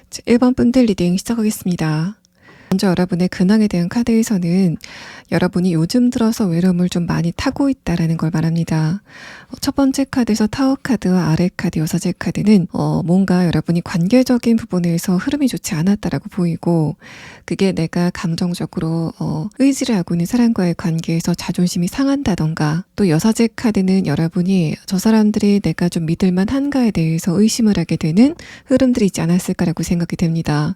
1번 분들 리딩 시작하겠습니다. 먼저 여러분의 근황에 대한 카드에서는 여러분이 요즘 들어서 외로움을 좀 많이 타고 있다라는 걸 말합니다. 첫 번째 카드에서 타워 카드와 아래 카드, 여사제 카드는 뭔가 여러분이 관계적인 부분에서 흐름이 좋지 않았다라고 보이고, 그게 내가 감정적으로 의지를 하고 있는 사람과의 관계에서 자존심이 상한다던가, 또 여사제 카드는 여러분이 저 사람들이 내가 좀 믿을만 한가에 대해서 의심을 하게 되는 흐름들이 있지 않았을까라고 생각이 됩니다.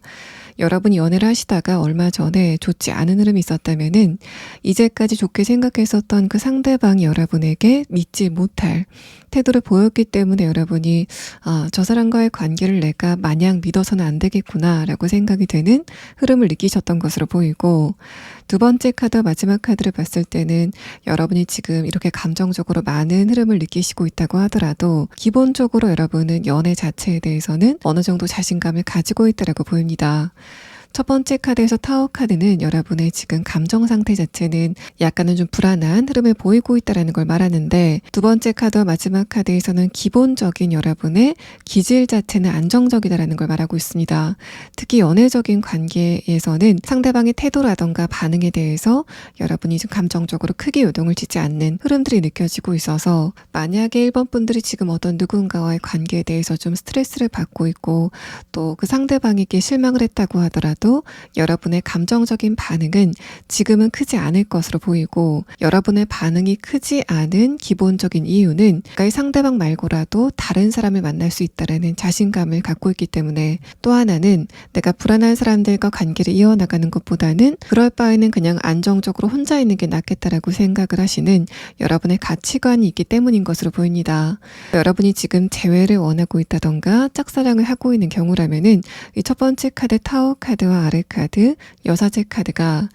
여러분이 연애를 하시다가 얼마 전에 좋지 않은 흐름이 있었다면은 이제까지 좋게 생각했었던 그 상대방이 여러분에게 믿지 못할 태도를 보였기 때문에 여러분이 저 사람과의 관계를 내가 마냥 믿어서는 안 되겠구나 라고 생각이 되는 흐름을 느끼셨던 것으로 보이고, 두 번째 카드, 마지막 카드를 봤을 때는 여러분이 지금 이렇게 감정적으로 많은 흐름을 느끼시고 있다고 하더라도 기본적으로 여러분은 연애 자체에 대해서는 어느 정도 자신감을 가지고 있다고 보입니다. 첫 번째 카드에서 타워 카드는 여러분의 지금 감정 상태 자체는 약간은 좀 불안한 흐름을 보이고 있다는 걸 말하는데, 두 번째 카드와 마지막 카드에서는 기본적인 여러분의 기질 자체는 안정적이다라는 걸 말하고 있습니다. 특히 연애적인 관계에서는 상대방의 태도라던가 반응에 대해서 여러분이 좀 감정적으로 크게 요동을 지지 않는 흐름들이 느껴지고 있어서, 만약에 1번 분들이 지금 어떤 누군가와의 관계에 대해서 좀 스트레스를 받고 있고 또 그 상대방에게 실망을 했다고 하더라도 여러분의 감정적인 반응은 지금은 크지 않을 것으로 보이고, 여러분의 반응이 크지 않은 기본적인 이유는 이 상대방 말고라도 다른 사람을 만날 수 있다는 자신감을 갖고 있기 때문에, 또 하나는 내가 불안한 사람들과 관계를 이어나가는 것보다는 그럴 바에는 그냥 안정적으로 혼자 있는 게 낫겠다라고 생각을 하시는 여러분의 가치관이 있기 때문인 것으로 보입니다. 여러분이 지금 재회를 원하고 있다던가 짝사랑을 하고 있는 경우라면은 이 첫 번째 카드 타워 카드와 아래 카드, 여사제 카드가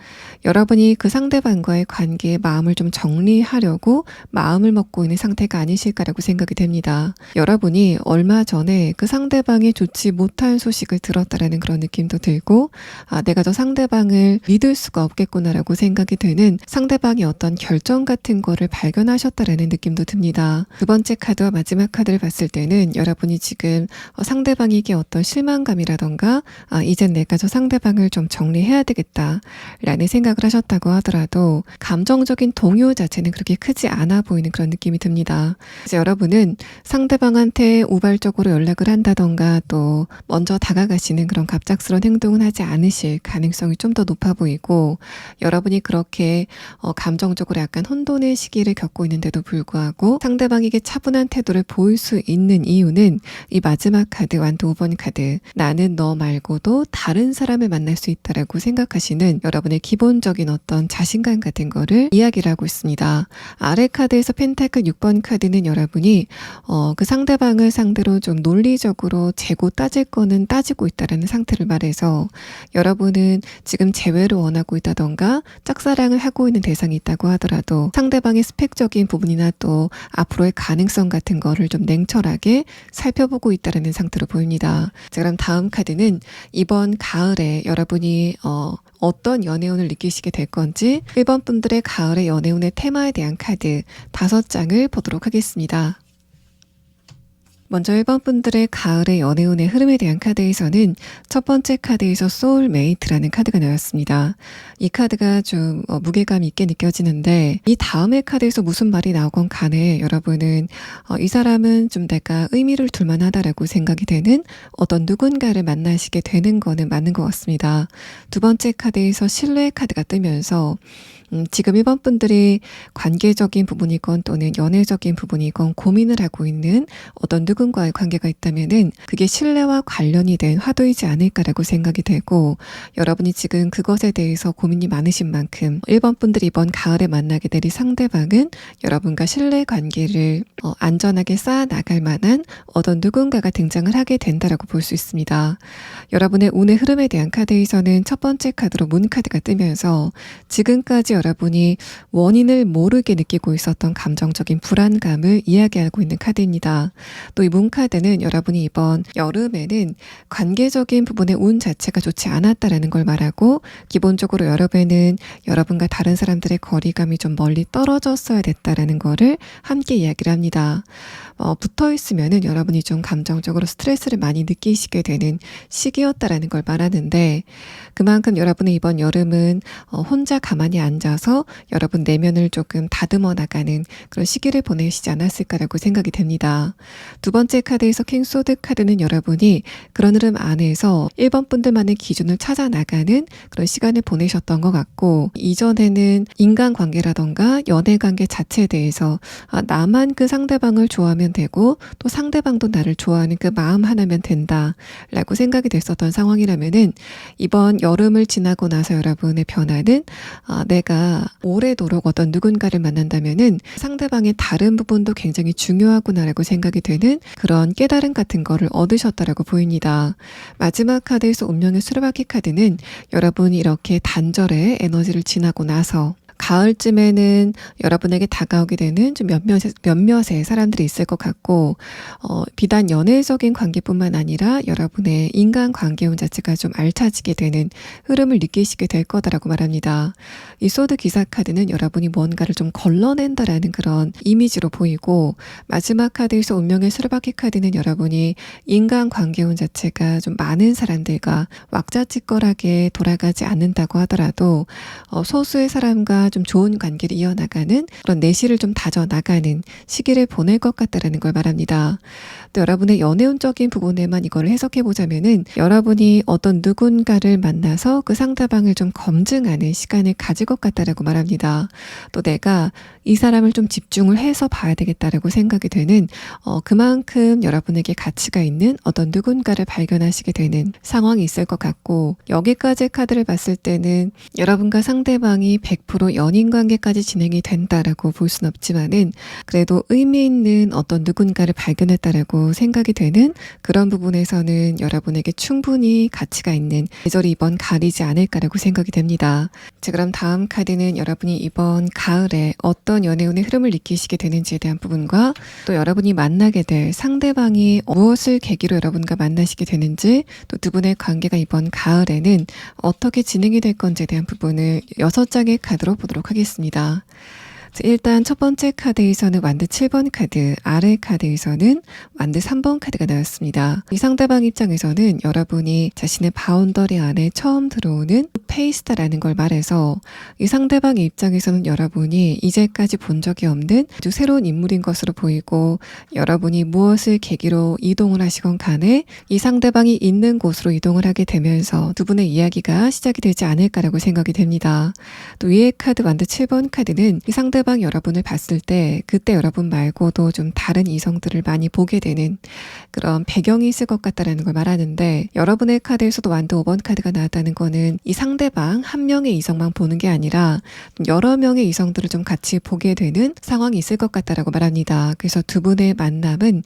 여러분이 그 상대방과의 관계에 마음을 좀 정리하려고 마음을 먹고 있는 상태가 아니실까라고 생각이 됩니다. 여러분이 얼마 전에 그 상대방이 좋지 못한 소식을 들었다라는 그런 느낌도 들고, 내가 저 상대방을 믿을 수가 없겠구나라고 생각이 되는 상대방의 어떤 결정 같은 거를 발견하셨다라는 느낌도 듭니다. 두 번째 카드와 마지막 카드를 봤을 때는 여러분이 지금 상대방에게 어떤 실망감이라던가 이젠 내가 저 상대방을 좀 정리해야 되겠다 라는 생각을 하셨다고 하더라도 감정적인 동요 자체는 그렇게 크지 않아 보이는 그런 느낌이 듭니다. 이제 여러분은 상대방한테 우발적으로 연락을 한다던가 또 먼저 다가가시는 그런 갑작스러운 행동은 하지 않으실 가능성이 좀 더 높아 보이고, 여러분이 그렇게 감정적으로 약간 혼돈의 시기를 겪고 있는데도 불구하고 상대방에게 차분한 태도를 보일 수 있는 이유는 이 마지막 카드, 완도 5번 카드, 나는 너 말고도 다른 사람을 만날 수 있다라고 생각하시는 여러분의 기본적인 어떤 자신감 같은 거를 이야기를 하고 있습니다. 아래 카드에서 펜타클 6번 카드는 여러분이 그 상대방을 상대로 좀 논리적으로 재고 따질 거는 따지고 있다라는 상태를 말해서, 여러분은 지금 재회를 원하고 있다던가 짝사랑을 하고 있는 대상이 있다고 하더라도 상대방의 스펙적인 부분이나 또 앞으로의 가능성 같은 거를 좀 냉철하게 살펴보고 있다라는 상태로 보입니다. 자, 그럼 다음 카드는 이번 가을에 여러분이 어떤 연애운을 느끼시게 될 건지 1번 분들의 가을의 연애운의 테마에 대한 카드 5장을 보도록 하겠습니다. 먼저 1번 분들의 가을의 연애운의 흐름에 대한 카드에서는 첫 번째 카드에서 소울메이트라는 카드가 나왔습니다. 이 카드가 좀 무게감 있게 느껴지는데, 이 다음의 카드에서 무슨 말이 나오건 간에 여러분은 이 사람은 좀 내가 의미를 둘 만하다라고 생각이 되는 어떤 누군가를 만나시게 되는 거는 맞는 것 같습니다. 두 번째 카드에서 신뢰 카드가 뜨면서 지금 1번 분들이 관계적인 부분이건 또는 연애적인 부분이건 고민을 하고 있는 어떤 누군가의 관계가 있다면은 그게 신뢰와 관련이 된 화두이지 않을까라고 생각이 되고, 여러분이 지금 그것에 대해서 고민이 많으신 만큼 1번 분들이 이번 가을에 만나게 될 이 상대방은 여러분과 신뢰 관계를 안전하게 쌓아 나갈 만한 어떤 누군가가 등장을 하게 된다라고 볼 수 있습니다. 여러분의 운의 흐름에 대한 카드에서는 첫 번째 카드로 문 카드가 뜨면서 지금까지 여러분이 원인을 모르게 느끼고 있었던 감정적인 불안감을 이야기하고 있는 카드입니다. 또 이 문카드는 여러분이 이번 여름에는 관계적인 부분의 운 자체가 좋지 않았다라는 걸 말하고, 기본적으로 여름에는 여러분과 다른 사람들의 거리감이 좀 멀리 떨어졌어야 됐다라는 거를 함께 이야기를 합니다. 붙어 있으면은 여러분이 좀 감정적으로 스트레스를 많이 느끼시게 되는 시기였다라는 걸 말하는데, 그만큼 여러분의 이번 여름은 혼자 가만히 앉아서 여러분 내면을 조금 다듬어 나가는 그런 시기를 보내시지 않았을까라고 생각이 됩니다. 두 번째 카드에서 킹소드 카드는 여러분이 그런 흐름 안에서 1번 분들만의 기준을 찾아 나가는 그런 시간을 보내셨던 것 같고, 이전에는 인간관계라던가 연애관계 자체에 대해서 나만 그 상대방을 좋아하면 되고 또 상대방도 나를 좋아하는 그 마음 하나면 된다 라고 생각이 됐었던 상황이라면은, 이번 여름을 지나고 나서 여러분의 변화는 내가 오래도록 어떤 누군가를 만난다면은 상대방의 다른 부분도 굉장히 중요하구나라고 생각이 되는 그런 깨달음 같은 거를 얻으셨다라고 보입니다. 마지막 카드에서 운명의 수레바퀴 카드는 여러분이 이렇게 단절의 에너지를 지나고 나서 가을쯤에는 여러분에게 다가오게 되는 좀 몇몇의 사람들이 있을 것 같고, 비단 연애적인 관계뿐만 아니라 여러분의 인간관계운 자체가 좀 알차지게 되는 흐름을 느끼시게 될 거다라고 말합니다. 이 소드 기사 카드는 여러분이 뭔가를 좀 걸러낸다라는 그런 이미지로 보이고, 마지막 카드에서 운명의 수레바퀴 카드는 여러분이 인간관계운 자체가 좀 많은 사람들과 왁자지껄하게 돌아가지 않는다고 하더라도 소수의 사람과 좀 좋은 관계를 이어나가는 그런 내실을 좀 다져나가는 시기를 보낼 것 같다라는 걸 말합니다. 또 여러분의 연애운적인 부분에만 이걸 해석해보자면은, 여러분이 어떤 누군가를 만나서 그 상대방을 좀 검증하는 시간을 가질 것 같다라고 말합니다. 또 내가 이 사람을 좀 집중을 해서 봐야 되겠다라고 생각이 되는 그만큼 여러분에게 가치가 있는 어떤 누군가를 발견하시게 되는 상황이 있을 것 같고, 여기까지 카드를 봤을 때는 여러분과 상대방이 100% 연인관계까지 진행이 된다라고 볼 수는 없지만은, 그래도 의미 있는 어떤 누군가를 발견했다라고 생각이 되는 그런 부분에서는 여러분에게 충분히 가치가 있는 계절이 이번 가을이지 않을까라고 생각이 됩니다. 자, 그럼 다음 카드는 여러분이 이번 가을에 어떤 연애운의 흐름을 느끼시게 되는지에 대한 부분과, 또 여러분이 만나게 될 상대방이 무엇을 계기로 여러분과 만나시게 되는지, 또 두 분의 관계가 이번 가을에는 어떻게 진행이 될 건지에 대한 부분을 6장의 카드로 보도록 하겠습니다. 일단 첫 번째 카드에서는 완드 7번 카드, 아래 카드에서는 완드 3번 카드가 나왔습니다. 이 상대방 입장에서는 여러분이 자신의 바운더리 안에 처음 들어오는 페이스다라는 걸 말해서, 이 상대방의 입장에서는 여러분이 이제까지 본 적이 없는 아주 새로운 인물인 것으로 보이고, 여러분이 무엇을 계기로 이동을 하시건 간에 이 상대방이 있는 곳으로 이동을 하게 되면서 두 분의 이야기가 시작이 되지 않을까라고 생각이 됩니다. 또 위에 카드 완드 7번 카드는 이 상대방 여러분을 봤을 때 그때 여러분 말고도 좀 다른 이성들을 많이 보게 되는 그런 배경이 있을 것 같다라는 걸 말하는데, 여러분의 카드에서도 완드 5번 카드가 나왔다는 거는 이 상대방 한 명의 이성만 보는 게 아니라 여러 명의 이성들을 좀 같이 보게 되는 상황이 있을 것 같다라고 말합니다. 그래서 두 분의 만남은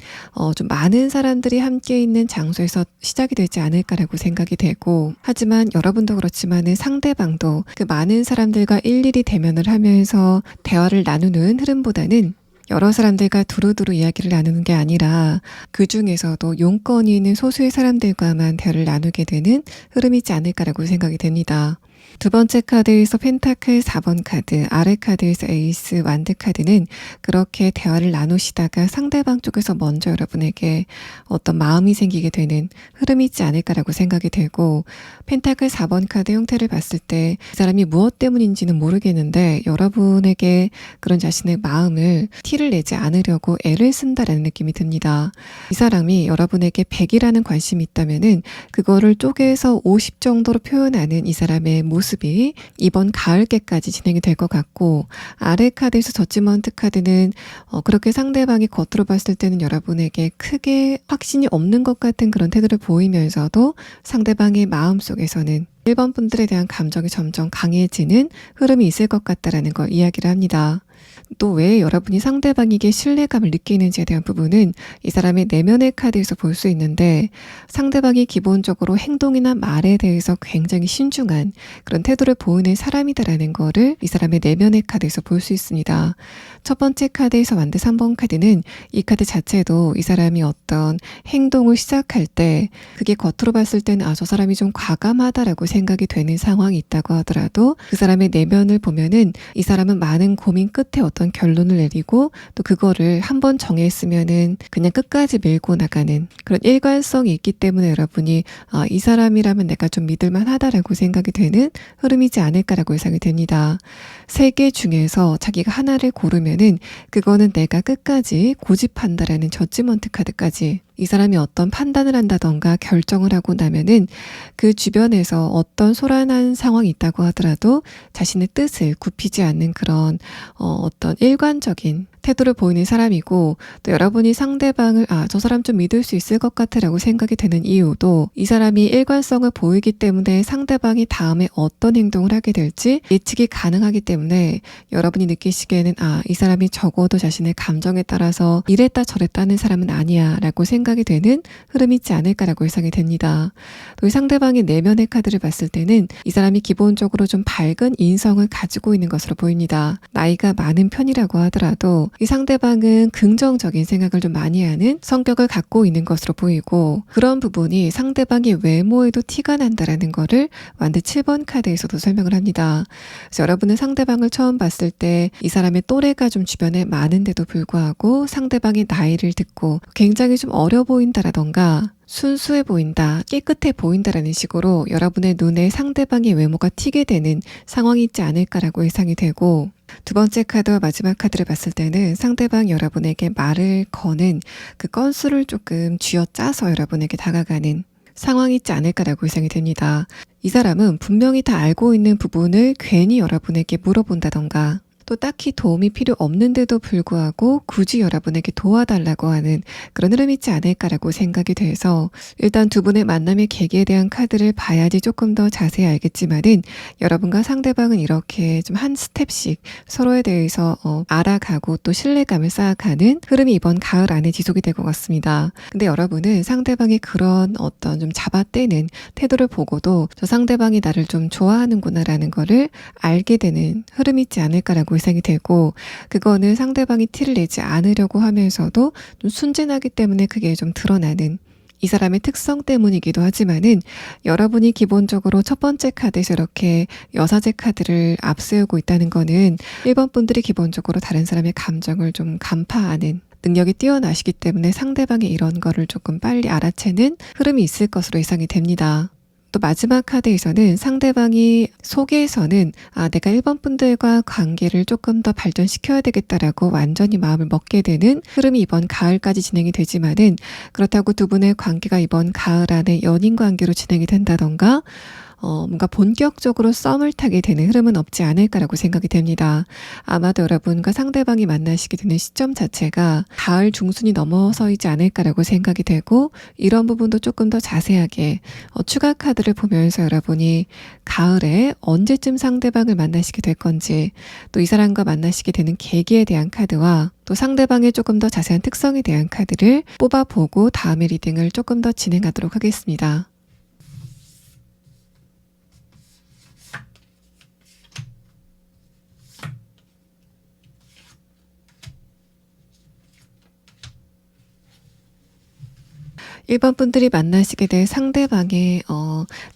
좀 많은 사람들이 함께 있는 장소에서 시작이 되지 않을까라고 생각이 되고, 하지만 여러분도 그렇지만은 상대방도 그 많은 사람들과 일일이 대면을 하면서 대화를 나누는 흐름보다는 여러 사람들과 두루두루 이야기를 나누는 게 아니라 그 중에서도 용건이 있는 소수의 사람들과만 대화를 나누게 되는 흐름이지 않을까라고 생각이 됩니다. 두 번째 카드에서 펜타클 4번 카드, 아래 카드에서 에이스, 완드 카드는 그렇게 대화를 나누시다가 상대방 쪽에서 먼저 여러분에게 어떤 마음이 생기게 되는 흐름이 있지 않을까라고 생각이 되고, 펜타클 4번 카드 형태를 봤을 때 이 사람이 무엇 때문인지는 모르겠는데 여러분에게 그런 자신의 마음을 티를 내지 않으려고 애를 쓴다라는 느낌이 듭니다. 이 사람이 여러분에게 100이라는 관심이 있다면은 그거를 쪼개서 50 정도로 표현하는 이 사람의 모습이 이번 가을께까지 진행이 될 것 같고, 아래 카드에서 저지먼트 카드는 그렇게 상대방이 겉으로 봤을 때는 여러분에게 크게 확신이 없는 것 같은 그런 태도를 보이면서도 상대방의 마음속에서는 1번 분들에 대한 감정이 점점 강해지는 흐름이 있을 것 같다라는 걸 이야기를 합니다. 또 왜 여러분이 상대방에게 신뢰감을 느끼는지에 대한 부분은 이 사람의 내면의 카드에서 볼 수 있는데, 상대방이 기본적으로 행동이나 말에 대해서 굉장히 신중한 그런 태도를 보이는 사람이다라는 거를 이 사람의 내면의 카드에서 볼 수 있습니다. 첫 번째 카드에서 만든 3번 카드는 이 카드 자체도 이 사람이 어떤 행동을 시작할 때 그게 겉으로 봤을 때는 저 사람이 좀 과감하다라고 생각이 되는 상황이 있다고 하더라도 그 사람의 내면을 보면은 이 사람은 많은 고민 끝에 어떤 결론을 내리고 또 그거를 한번 정했으면은 그냥 끝까지 밀고 나가는 그런 일관성이 있기 때문에 여러분이 이 사람이라면 내가 좀 믿을만 하다라고 생각이 되는 흐름이지 않을까라고 예상이 됩니다. 세 개 중에서 자기가 하나를 고르면은 그거는 내가 끝까지 고집한다라는 저지먼트 카드까지, 이 사람이 어떤 판단을 한다던가 결정을 하고 나면은 그 주변에서 어떤 소란한 상황이 있다고 하더라도 자신의 뜻을 굽히지 않는 그런 어떤 일관적인 태도를 보이는 사람이고, 또 여러분이 상대방을 저 사람 좀 믿을 수 있을 것 같아 라고 생각이 되는 이유도 이 사람이 일관성을 보이기 때문에 상대방이 다음에 어떤 행동을 하게 될지 예측이 가능하기 때문에 여러분이 느끼시기에는 이 사람이 적어도 자신의 감정에 따라서 이랬다 저랬다 하는 사람은 아니야 라고 생각이 되는 흐름이 있지 않을까라고 예상이 됩니다. 또 이 상대방의 내면의 카드를 봤을 때는 이 사람이 기본적으로 좀 밝은 인성을 가지고 있는 것으로 보입니다. 나이가 많은 편이라고 하더라도 이 상대방은 긍정적인 생각을 좀 많이 하는 성격을 갖고 있는 것으로 보이고, 그런 부분이 상대방의 외모에도 티가 난다라는 거를 완드 7번 카드에서도 설명을 합니다. 그래서 여러분은 상대방을 처음 봤을 때 이 사람의 또래가 좀 주변에 많은데도 불구하고 상대방의 나이를 듣고 굉장히 좀 어려 보인다라던가 순수해 보인다, 깨끗해 보인다라는 식으로 여러분의 눈에 상대방의 외모가 튀게 되는 상황이 있지 않을까라고 예상이 되고, 두 번째 카드와 마지막 카드를 봤을 때는 상대방 여러분에게 말을 거는 그 건수를 조금 쥐어짜서 여러분에게 다가가는 상황이 있지 않을까라고 예상이 됩니다. 이 사람은 분명히 다 알고 있는 부분을 괜히 여러분에게 물어본다던가 또 딱히 도움이 필요 없는데도 불구하고 굳이 여러분에게 도와달라고 하는 그런 흐름이 있지 않을까라고 생각이 돼서, 일단 두 분의 만남의 계기에 대한 카드를 봐야지 조금 더 자세히 알겠지만은 여러분과 상대방은 이렇게 좀 한 스텝씩 서로에 대해서 알아가고 또 신뢰감을 쌓아가는 흐름이 이번 가을 안에 지속이 될 것 같습니다. 근데 여러분은 상대방의 그런 어떤 좀 잡아떼는 태도를 보고도 저 상대방이 나를 좀 좋아하는구나라는 거를 알게 되는 흐름이 있지 않을까라고 예상이 되고, 그거는 상대방이 티를 내지 않으려고 하면서도 좀 순진하기 때문에 그게 좀 드러나는 이 사람의 특성 때문이기도 하지만은, 여러분이 기본적으로 첫 번째 카드에서 이렇게 여사제 카드를 앞세우고 있다는 거는 1번 분들이 기본적으로 다른 사람의 감정을 좀 간파하는 능력이 뛰어나시기 때문에 상대방의 이런 거를 조금 빨리 알아채는 흐름이 있을 것으로 예상이 됩니다. 또 마지막 카드에서는 상대방이 속에서는 내가 1번 분들과 관계를 조금 더 발전시켜야 되겠다라고 완전히 마음을 먹게 되는 흐름이 이번 가을까지 진행이 되지만은, 그렇다고 두 분의 관계가 이번 가을 안에 연인 관계로 진행이 된다던가 뭔가 본격적으로 썸을 타게 되는 흐름은 없지 않을까라고 생각이 됩니다. 아마도 여러분과 상대방이 만나시게 되는 시점 자체가 가을 중순이 넘어서이지 않을까라고 생각이 되고, 이런 부분도 조금 더 자세하게 추가 카드를 보면서 여러분이 가을에 언제쯤 상대방을 만나시게 될 건지, 또 이 사람과 만나시게 되는 계기에 대한 카드와 또 상대방의 조금 더 자세한 특성에 대한 카드를 뽑아보고 다음에 리딩을 조금 더 진행하도록 하겠습니다. 1번 분들이 만나시게 될 상대방의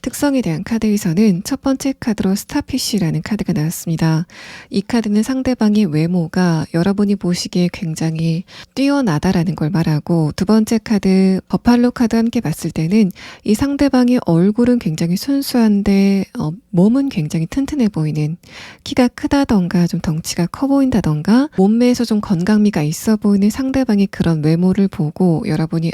특성에 대한 카드에서는 첫 번째 카드로 스타피쉬라는 카드가 나왔습니다. 이 카드는 상대방의 외모가 여러분이 보시기에 굉장히 뛰어나다라는 걸 말하고, 두 번째 카드 버팔로 카드 함께 봤을 때는 이 상대방의 얼굴은 굉장히 순수한데 몸은 굉장히 튼튼해 보이는, 키가 크다던가 좀 덩치가 커 보인다던가 몸매에서 좀 건강미가 있어 보이는 상대방의 그런 외모를 보고 여러분이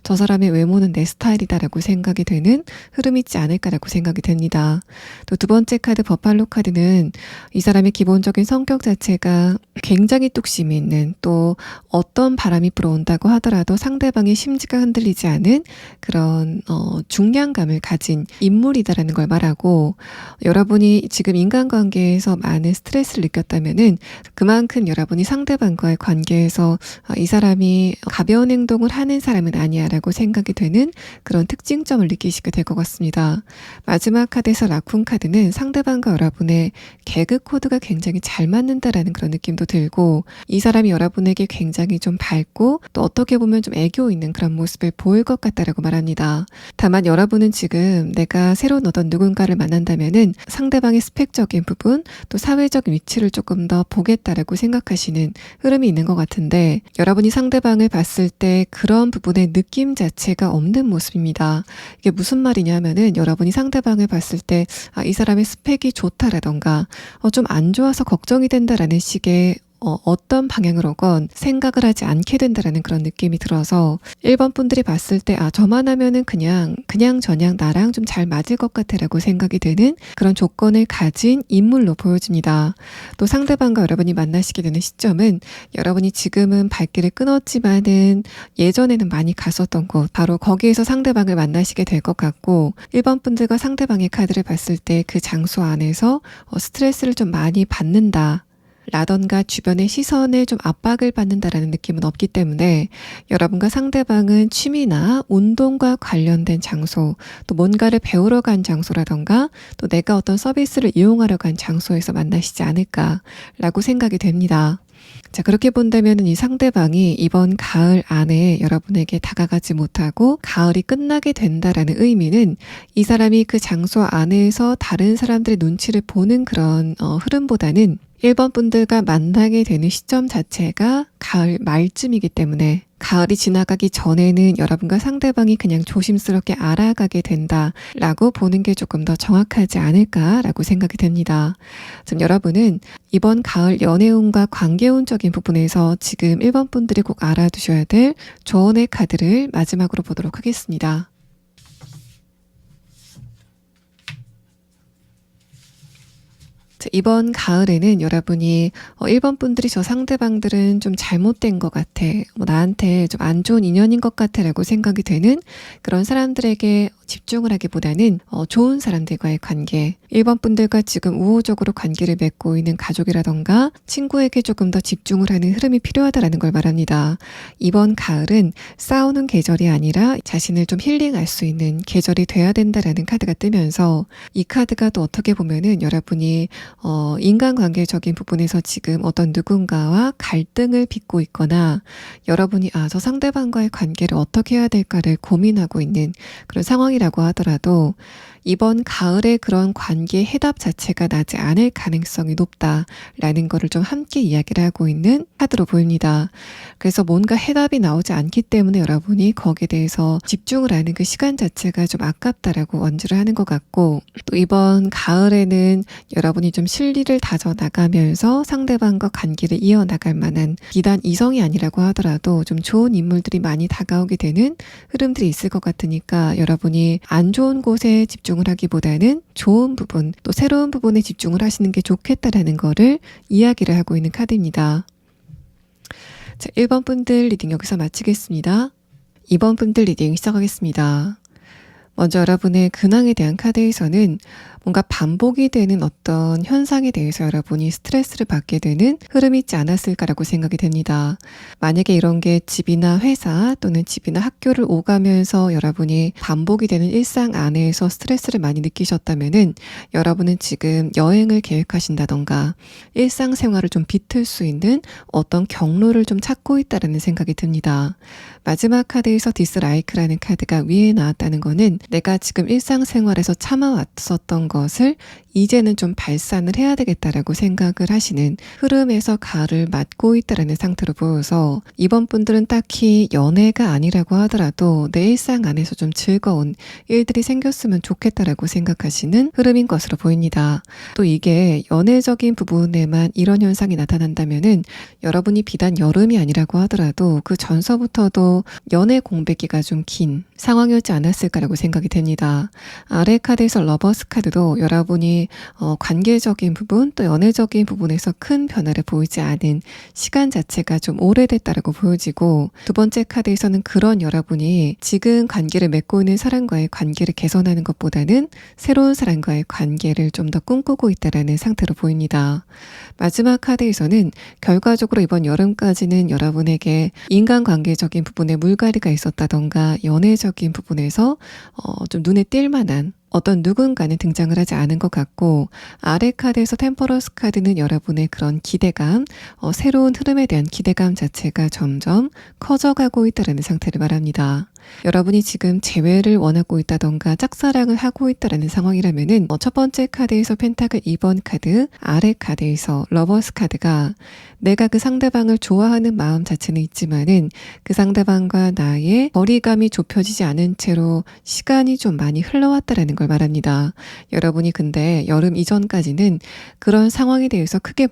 저 사람 사람의 외모는 내 스타일이다라고 생각이 되는 흐름이 있지 않을까라고 생각이 됩니다. 또 두 번째 카드 버팔로 카드는 이 사람의 기본적인 성격 자체가 굉장히 뚝심이 있는, 또 어떤 바람이 불어온다고 하더라도 상대방의 심지가 흔들리지 않은 그런 중량감을 가진 인물이다라는 걸 말하고, 여러분이 지금 인간관계에서 많은 스트레스를 느꼈다면은 그만큼 여러분이 상대방과의 관계에서 이 사람이 가벼운 행동을 하는 사람은 아니야 라고 생각이 되는 그런 특징점을 느끼시게 될 것 같습니다. 마지막 카드에서 라쿤 카드는 상대방과 여러분의 개그 코드가 굉장히 잘 맞는다라는 그런 느낌도 들고, 이 사람이 여러분에게 굉장히 좀 밝고 또 어떻게 보면 좀 애교 있는 그런 모습을 보일 것 같다라고 말합니다. 다만 여러분은 지금 내가 새로운 어떤 누군가를 만난다면은 상대방의 스펙적인 부분, 또 사회적 위치를 조금 더 보겠다라고 생각하시는 흐름이 있는 것 같은데, 여러분이 상대방을 봤을 때 그런 부분의 느낌 자체가 없는 모습입니다. 이게 무슨 말이냐면은, 여러분이 상대방을 봤을 때 이 사람의 스펙이 좋다라던가 좀 안 좋아서 걱정이 된다라는 식의 어떤 방향으로건 생각을 하지 않게 된다라는 그런 느낌이 들어서 1번 분들이 봤을 때 저만 하면은 그냥 저냥 나랑 좀 잘 맞을 것 같아 라고 생각이 되는 그런 조건을 가진 인물로 보여집니다. 또 상대방과 여러분이 만나시게 되는 시점은, 여러분이 지금은 발길을 끊었지만은 예전에는 많이 갔었던 곳, 바로 거기에서 상대방을 만나시게 될 것 같고, 1번 분들과 상대방의 카드를 봤을 때 그 장소 안에서 스트레스를 좀 많이 받는다 라던가 주변의 시선에 좀 압박을 받는다라는 느낌은 없기 때문에, 여러분과 상대방은 취미나 운동과 관련된 장소, 또 뭔가를 배우러 간 장소라던가 또 내가 어떤 서비스를 이용하러 간 장소에서 만나시지 않을까라고 생각이 됩니다. 자, 그렇게 본다면 이 상대방이 이번 가을 안에 여러분에게 다가가지 못하고 가을이 끝나게 된다라는 의미는, 이 사람이 그 장소 안에서 다른 사람들의 눈치를 보는 그런 흐름보다는 1번 분들과 만나게 되는 시점 자체가 가을 말쯤이기 때문에, 가을이 지나가기 전에는 여러분과 상대방이 그냥 조심스럽게 알아가게 된다라고 보는 게 조금 더 정확하지 않을까라고 생각이 됩니다. 지금 여러분은 이번 가을 연애운과 관계운적인 부분에서 지금 1번 분들이 꼭 알아두셔야 될 조언의 카드를 마지막으로 보도록 하겠습니다. 이번 가을에는 여러분이 1번 분들이 저 상대방들은 좀 잘못된 것 같아, 나한테 좀 안 좋은 인연인 것 같아 라고 생각이 되는 그런 사람들에게 집중을 하기보다는 좋은 사람들과의 관계, 1번 분들과 지금 우호적으로 관계를 맺고 있는 가족이라던가 친구에게 조금 더 집중을 하는 흐름이 필요하다라는 걸 말합니다. 이번 가을은 싸우는 계절이 아니라 자신을 좀 힐링할 수 있는 계절이 돼야 된다라는 카드가 뜨면서, 이 카드가 또 어떻게 보면은 여러분이 인간관계적인 부분에서 지금 어떤 누군가와 갈등을 빚고 있거나, 여러분이 저 상대방과의 관계를 어떻게 해야 될까를 고민하고 있는 그런 상황이라고 하더라도, 이번 가을에 그런 관계의 해답 자체가 나지 않을 가능성이 높다라는 거를 좀 함께 이야기를 하고 있는 카드로 보입니다. 그래서 뭔가 해답이 나오지 않기 때문에 여러분이 거기에 대해서 집중을 하는 그 시간 자체가 좀 아깝다라고 원주를 하는 것 같고, 또 이번 가을에는 여러분이 좀 실리를 다져 나가면서 상대방과 관계를 이어나갈 만한, 비단 이성이 아니라고 하더라도 좀 좋은 인물들이 많이 다가오게 되는 흐름들이 있을 것 같으니까, 여러분이 안 좋은 곳에 집중을 하기보다는 좋은 부분, 또 새로운 부분에 집중을 하시는 게 좋겠다라는 거를 이야기를 하고 있는 카드입니다. 자, 1번 분들 리딩 여기서 마치겠습니다. 2번 분들 리딩 시작하겠습니다. 먼저 여러분의 근황에 대한 카드에서는 뭔가 반복이 되는 어떤 현상에 대해서 여러분이 스트레스를 받게 되는 흐름이 있지 않았을까라고 생각이 됩니다. 만약에 이런 게 집이나 회사 또는 집이나 학교를 오가면서 여러분이 반복이 되는 일상 안에서 스트레스를 많이 느끼셨다면은, 여러분은 지금 여행을 계획하신다던가 일상생활을 좀 비틀 수 있는 어떤 경로를 좀 찾고 있다는 생각이 듭니다. 마지막 카드에서 디스라이크라는 카드가 위에 나왔다는 거는, 내가 지금 일상생활에서 참아왔었던 것을 이제는 좀 발산을 해야 되겠다라고 생각을 하시는 흐름에서 가을을 맞고 있다라는 상태로 보여서 이번 분들은 딱히 연애가 아니라고 하더라도 내 일상 안에서 좀 즐거운 일들이 생겼으면 좋겠다라고 생각하시는 흐름인 것으로 보입니다. 또 이게 연애적인 부분에만 이런 현상이 나타난다면은 여러분이 비단 여름이 아니라고 하더라도 그 전서부터도 연애 공백기가 좀 긴 상황이었지 않았을까라고 생각이 됩니다. 아래 카드에서 러버스 카드도 여러분이 관계적인 부분 또 연애적인 부분에서 큰 변화를 보이지 않은 시간 자체가 좀 오래됐다라고 보여지고, 두 번째 카드에서는 그런 여러분이 지금 관계를 맺고 있는 사람과의 관계를 개선하는 것보다는 새로운 사람과의 관계를 좀 더 꿈꾸고 있다라는 상태로 보입니다. 마지막 카드에서는 결과적으로 이번 여름까지는 여러분에게 인간관계적인 부분에 물갈이가 있었다던가 연애적인 부분에서 좀 눈에 띌 만한 어떤 누군가는 등장을 하지 않은 것 같고, 아래 카드에서 템퍼런스 카드는 여러분의 그런 기대감, 새로운 흐름에 대한 기대감 자체가 점점 커져가고 있다는 상태를 말합니다. 여러분이 지금 재회를 원하고 있다던가 짝사랑을 하고 있다라는 상황이라면은 첫 번째 카드에서 펜타클 2번 카드, 아래 카드에서 러버스 카드가 내가 그 상대방을 좋아하는 마음 자체는 있지만은 그 상대방과 나의 거리감이 좁혀지지 않은 채로 시간이 좀 많이 흘러왔다라는 걸 말합니다. 여러분이 근데 여름 이전까지는 그런 상황에 대해서 크게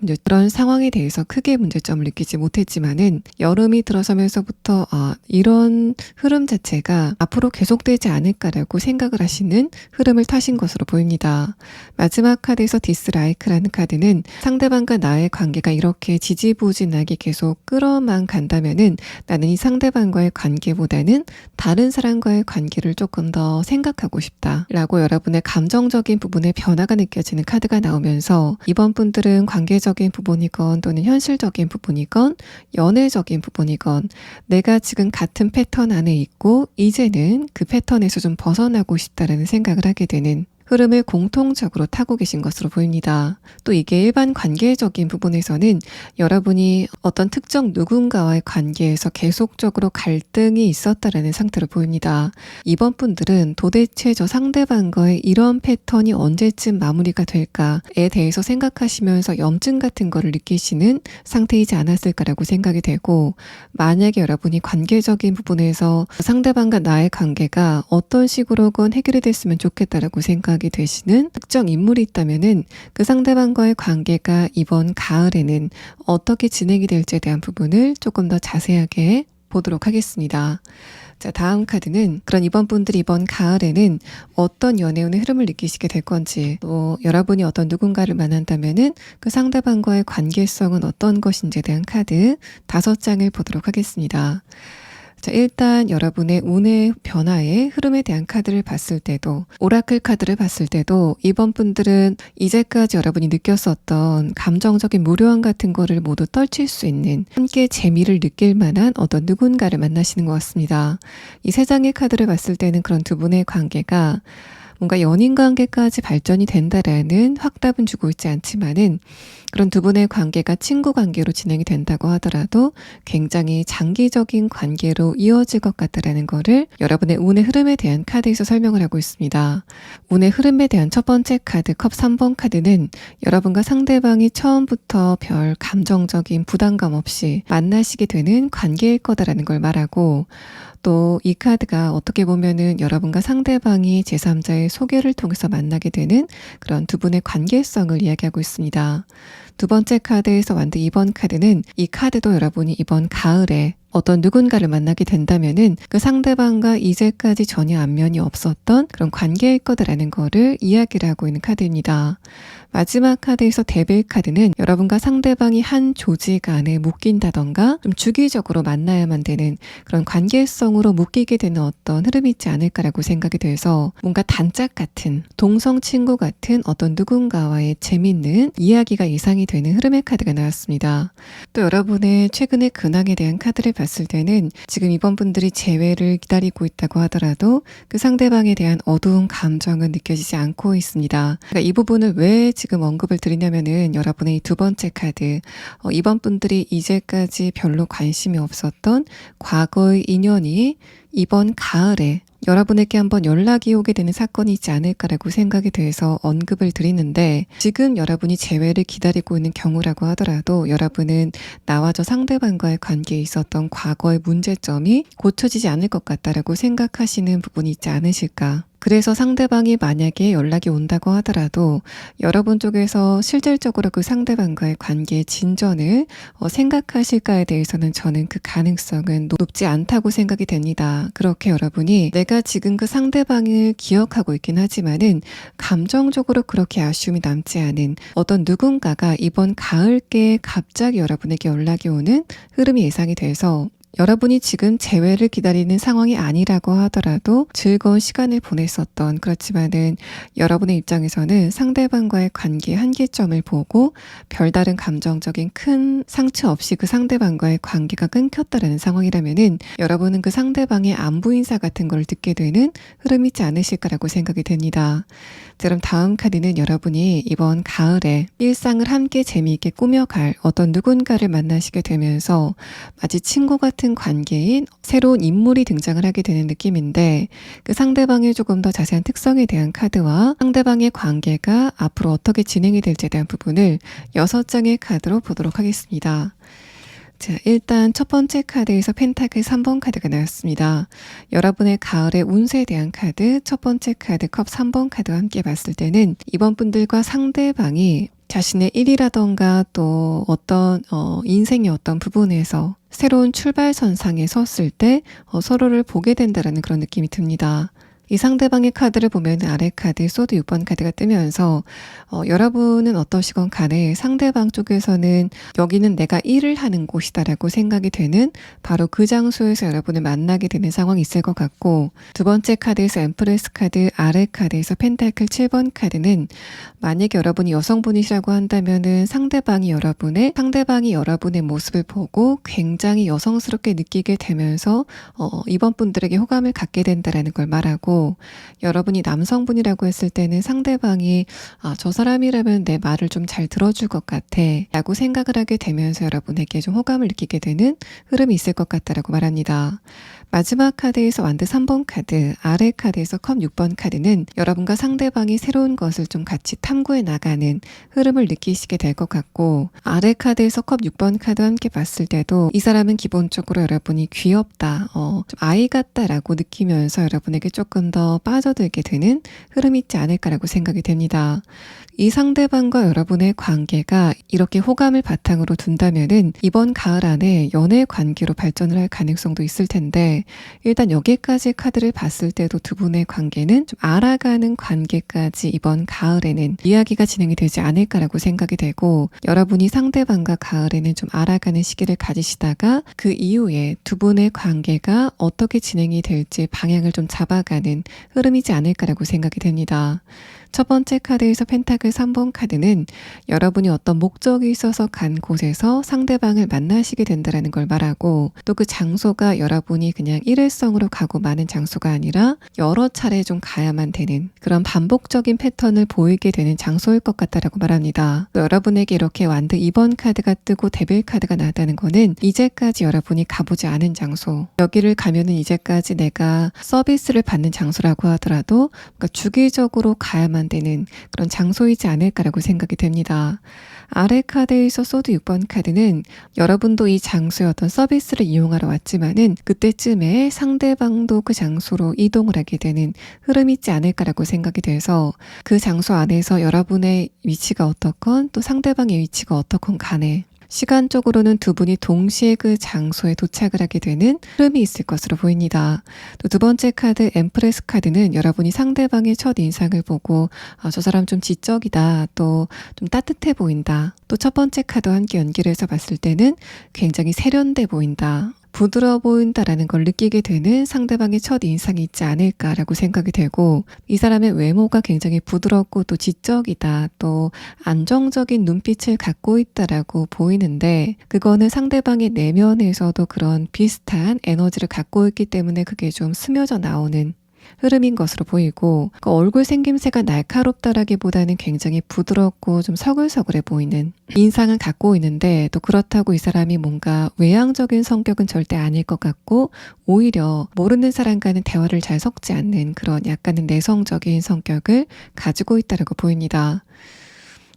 문제점을 느끼지 못했지만은 여름이 들어서면서부터 이런 흐름 자체가 앞으로 계속되지 않을까라고 생각을 하시는 흐름을 타신 것으로 보입니다. 마지막 카드에서 디스라이크라는 카드는 상대방과 나의 관계가 이렇게 지지부진하게 계속 끌어만 간다면은 나는 이 상대방과의 관계보다는 다른 사람과의 관계를 조금 더 생각하고 싶다라고 여러분의 감정적인 부분에 변화가 느껴지는 카드가 나오면서 이번 분들은 관계적인 부분이건 또는 현실적인 부분이건 연애적인 부분이건 내가 지금 같은 패턴 안에 있고 이제는 그 패턴에서 좀 벗어나고 싶다라는 생각을 하게 되는 흐름을 공통적으로 타고 계신 것으로 보입니다. 또 이게 일반 관계적인 부분에서는 여러분이 어떤 특정 누군가와의 관계에서 계속적으로 갈등이 있었다라는 상태로 보입니다. 이번 분들은 도대체 저 상대방과의 이런 패턴이 언제쯤 마무리가 될까에 대해서 생각하시면서 염증 같은 거를 느끼시는 상태이지 않았을까라고 생각이 되고, 만약에 여러분이 관계적인 부분에서 상대방과 나의 관계가 어떤 식으로건 해결이 됐으면 좋겠다라고 생각이 되시는 특정 인물이 있다면은 그 상대방과의 관계가 이번 가을에는 어떻게 진행이 될지에 대한 부분을 조금 더 자세하게 보도록 하겠습니다. 자, 다음 카드는 그런 이번 분들이 이번 가을에는 어떤 연애운의 흐름을 느끼시게 될 건지, 또 여러분이 어떤 누군가를 만난다면은 그 상대방과의 관계성은 어떤 것인지에 대한 카드 5장을 보도록 하겠습니다. 자, 일단 여러분의 운의 변화의 흐름에 대한 카드를 봤을 때도, 오라클 카드를 봤을 때도 이번 분들은 이제까지 여러분이 느꼈었던 감정적인 무료함 같은 거를 모두 떨칠 수 있는, 함께 재미를 느낄 만한 어떤 누군가를 만나시는 것 같습니다. 이 3장의 카드를 봤을 때는 그런 두 분의 관계가 뭔가 연인 관계까지 발전이 된다라는 확답은 주고 있지 않지만은 그런 두 분의 관계가 친구 관계로 진행이 된다고 하더라도 굉장히 장기적인 관계로 이어질 것 같다라는 거를 여러분의 운의 흐름에 대한 카드에서 설명을 하고 있습니다. 운의 흐름에 대한 첫 번째 카드, 컵 3번 카드는 여러분과 상대방이 처음부터 별 감정적인 부담감 없이 만나시게 되는 관계일 거다라는 걸 말하고, 또 이 카드가 어떻게 보면은 여러분과 상대방이 제3자의 소개를 통해서 만나게 되는 그런 두 분의 관계성을 이야기하고 있습니다. 두 번째 카드에서 만든 2번 카드는 이 카드도 여러분이 이번 가을에 어떤 누군가를 만나게 된다면은 그 상대방과 이제까지 전혀 안면이 없었던 그런 관계일 거다라는 거를 이야기를 하고 있는 카드입니다. 마지막 카드에서 데빌 카드는 여러분과 상대방이 한 조직 안에 묶인다던가 좀 주기적으로 만나야만 되는 그런 관계성으로 묶이게 되는 어떤 흐름이 있지 않을까라고 생각이 돼서 뭔가 단짝 같은, 동성 친구 같은 어떤 누군가와의 재밌는 이야기가 예상이 되는 흐름의 카드가 나왔습니다. 또 여러분의 최근의 근황에 대한 카드를 봤을 때는 지금 이번 분들이 재회를 기다리고 있다고 하더라도 그 상대방에 대한 어두운 감정은 느껴지지 않고 있습니다. 그러니까 이 부분을 왜 지금 언급을 드리냐면은 여러분의 이 두 번째 카드, 이번 분들이 이제까지 별로 관심이 없었던 과거의 인연이 이번 가을에 여러분에게 한번 연락이 오게 되는 사건이 있지 않을까라고 생각이 돼서 언급을 드리는데, 지금 여러분이 재회를 기다리고 있는 경우라고 하더라도 여러분은 나와 저 상대방과의 관계에 있었던 과거의 문제점이 고쳐지지 않을 것 같다라고 생각하시는 부분이 있지 않으실까. 그래서 상대방이 만약에 연락이 온다고 하더라도 여러분 쪽에서 실질적으로 그 상대방과의 관계의 진전을 생각하실까에 대해서는 저는 그 가능성은 높지 않다고 생각이 됩니다. 그렇게 여러분이 내가 지금 그 상대방을 기억하고 있긴 하지만은 감정적으로 그렇게 아쉬움이 남지 않은 어떤 누군가가 이번 가을께 갑자기 여러분에게 연락이 오는 흐름이 예상이 돼서, 여러분이 지금 재회를 기다리는 상황이 아니라고 하더라도 즐거운 시간을 보냈었던, 그렇지만은 여러분의 입장에서는 상대방과의 관계의 한계점을 보고 별다른 감정적인 큰 상처 없이 그 상대방과의 관계가 끊겼다라는 상황이라면은 여러분은 그 상대방의 안부 인사 같은 걸 듣게 되는 흐름이 있지 않으실까라고 생각이 됩니다. 그럼 다음 카드는 여러분이 이번 가을에 일상을 함께 재미있게 꾸며갈 어떤 누군가를 만나시게 되면서 마치 친구 같은 관계인 새로운 인물이 등장을 하게 되는 느낌인데, 그 상대방의 조금 더 자세한 특성에 대한 카드와 상대방의 관계가 앞으로 어떻게 진행이 될지에 대한 부분을 6장의 카드로 보도록 하겠습니다. 자, 일단 첫 번째 카드에서 펜타클 3번 카드가 나왔습니다. 여러분의 가을의 운세에 대한 카드, 첫 번째 카드 컵 3번 카드와 함께 봤을 때는 이번 분들과 상대방이 자신의 일이라던가 또 어떤 인생의 어떤 부분에서 새로운 출발선상에 섰을 때 서로를 보게 된다는 그런 느낌이 듭니다. 이 상대방의 카드를 보면 아래 카드 소드 6번 카드가 뜨면서 여러분은 어떠시건 간에 상대방 쪽에서는 여기는 내가 일을 하는 곳이다라고 생각이 되는 바로 그 장소에서 여러분을 만나게 되는 상황이 있을 것 같고, 두 번째 카드에서 엠프레스 카드, 아래 카드에서 펜타클 7번 카드는 만약에 여러분이 여성분이시라고 한다면은 상대방이 여러분의 모습을 보고 굉장히 여성스럽게 느끼게 되면서 이번 분들에게 호감을 갖게 된다라는 걸 말하고, 여러분이 남성분이라고 했을 때는 상대방이 저 사람이라면 내 말을 좀 잘 들어줄 것 같아 라고 생각을 하게 되면서 여러분에게 좀 호감을 느끼게 되는 흐름이 있을 것 같다라고 말합니다. 마지막 카드에서 완드 3번 카드, 아래 카드에서 컵 6번 카드는 여러분과 상대방이 새로운 것을 좀 같이 탐구해 나가는 흐름을 느끼시게 될 것 같고, 아래 카드에서 컵 6번 카드와 함께 봤을 때도 이 사람은 기본적으로 여러분이 귀엽다, 좀 아이 같다라고 느끼면서 여러분에게 조금 더 빠져들게 되는 흐름이 있지 않을까라고 생각이 됩니다. 이 상대방과 여러분의 관계가 이렇게 호감을 바탕으로 둔다면은 이번 가을 안에 연애 관계로 발전을 할 가능성도 있을 텐데, 일단 여기까지 카드를 봤을 때도 두 분의 관계는 좀 알아가는 관계까지 이번 가을에는 이야기가 진행이 되지 않을까라고 생각이 되고, 여러분이 상대방과 가을에는 좀 알아가는 시기를 가지시다가 그 이후에 두 분의 관계가 어떻게 진행이 될지 방향을 좀 잡아가는 흐름이지 않을까라고 생각이 됩니다. 첫 번째 카드에서 펜타클 3번 카드는 여러분이 어떤 목적이 있어서 간 곳에서 상대방을 만나시게 된다는 걸 말하고, 또 그 장소가 여러분이 그냥 일회성으로 가고 마는 장소가 아니라 여러 차례 좀 가야만 되는 그런 반복적인 패턴을 보이게 되는 장소일 것 같다라고 말합니다. 또 여러분에게 이렇게 완드 2번 카드가 뜨고 데빌 카드가 나왔다는 거는 이제까지 여러분이 가보지 않은 장소, 여기를 가면은 이제까지 내가 서비스를 받는 장소라고 하더라도 그러니까 주기적으로 가야만 되는 그런 장소이지 않을까라고 생각이 됩니다. 아래 카드에서 소드 6번 카드는 여러분도 이 장소에 어떤 서비스를 이용하러 왔지만은 그때쯤에 상대방도 그 장소로 이동을 하게 되는 흐름이 있지 않을까라고 생각이 돼서, 그 장소 안에서 여러분의 위치가 어떻건 또 상대방의 위치가 어떻건 간에 시간적으로는 두 분이 동시에 그 장소에 도착을 하게 되는 흐름이 있을 것으로 보입니다. 또 두 번째 카드 엠프레스 카드는 여러분이 상대방의 첫 인상을 보고 저 사람 좀 지적이다, 또 좀 따뜻해 보인다, 또 첫 번째 카드와 함께 연결해서 봤을 때는 굉장히 세련돼 보인다, 부드러워 보인다라는 걸 느끼게 되는 상대방의 첫 인상이 있지 않을까라고 생각이 되고, 이 사람의 외모가 굉장히 부드럽고 또 지적이다, 또 안정적인 눈빛을 갖고 있다라고 보이는데, 그거는 상대방의 내면에서도 그런 비슷한 에너지를 갖고 있기 때문에 그게 좀 스며져 나오는, 흐름인 것으로 보이고 그 얼굴 생김새가 날카롭다라기보다는 굉장히 부드럽고 좀 서글서글해 보이는 인상을 갖고 있는데 또 그렇다고 이 사람이 뭔가 외향적인 성격은 절대 아닐 것 같고 오히려 모르는 사람과는 대화를 잘 섞지 않는 그런 약간은 내성적인 성격을 가지고 있다고 보입니다.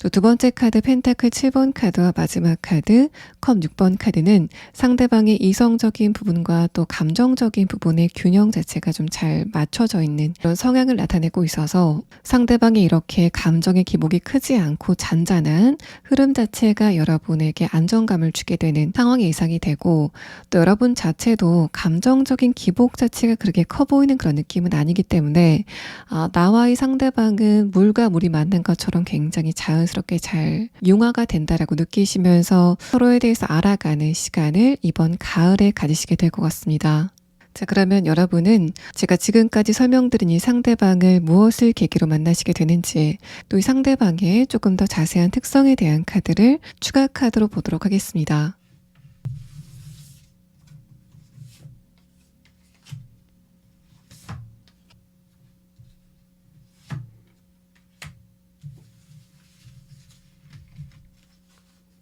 또 두 번째 카드 펜타클 7번 카드와 마지막 카드 컵 6번 카드는 상대방의 이성적인 부분과 또 감정적인 부분의 균형 자체가 좀 잘 맞춰져 있는 그런 성향을 나타내고 있어서 상대방이 이렇게 감정의 기복이 크지 않고 잔잔한 흐름 자체가 여러분에게 안정감을 주게 되는 상황이 예상이 되고 또 여러분 자체도 감정적인 기복 자체가 그렇게 커 보이는 그런 느낌은 아니기 때문에 나와의 상대방은 물과 물이 만난 것처럼 굉장히 자연스럽게 잘 융화가 된다라고 느끼시면서 서로에 대해서 알아가는 시간을 이번 가을에 가지시게 될 것 같습니다. 자, 그러면 여러분은 제가 지금까지 설명드린 이 상대방을 무엇을 계기로 만나시게 되는지 또 이 상대방의 조금 더 자세한 특성에 대한 카드를 추가 카드로 보도록 하겠습니다.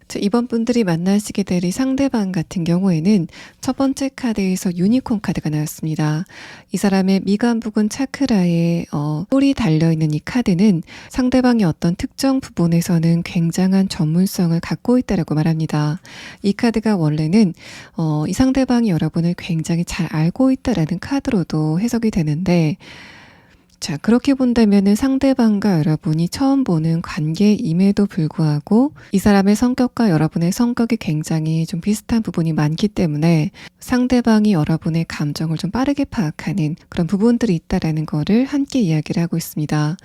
자, 이번 분들이 만나시게 될 이 상대방 같은 경우에는 첫 번째 카드에서 유니콘 카드가 나왔습니다. 이 사람의 미간 부근 차크라에 뿔이 달려있는 이 카드는 상대방의 어떤 특정 부분에서는 굉장한 전문성을 갖고 있다고 말합니다. 이 카드가 원래는 이 상대방이 여러분을 굉장히 잘 알고 있다라는 카드로도 해석이 되는데 자, 그렇게 본다면은 상대방과 여러분이 처음 보는 관계임에도 불구하고 이 사람의 성격과 여러분의 성격이 굉장히 좀 비슷한 부분이 많기 때문에 상대방이 여러분의 감정을 좀 빠르게 파악하는 그런 부분들이 있다라는 거를 함께 이야기를 하고 있습니다.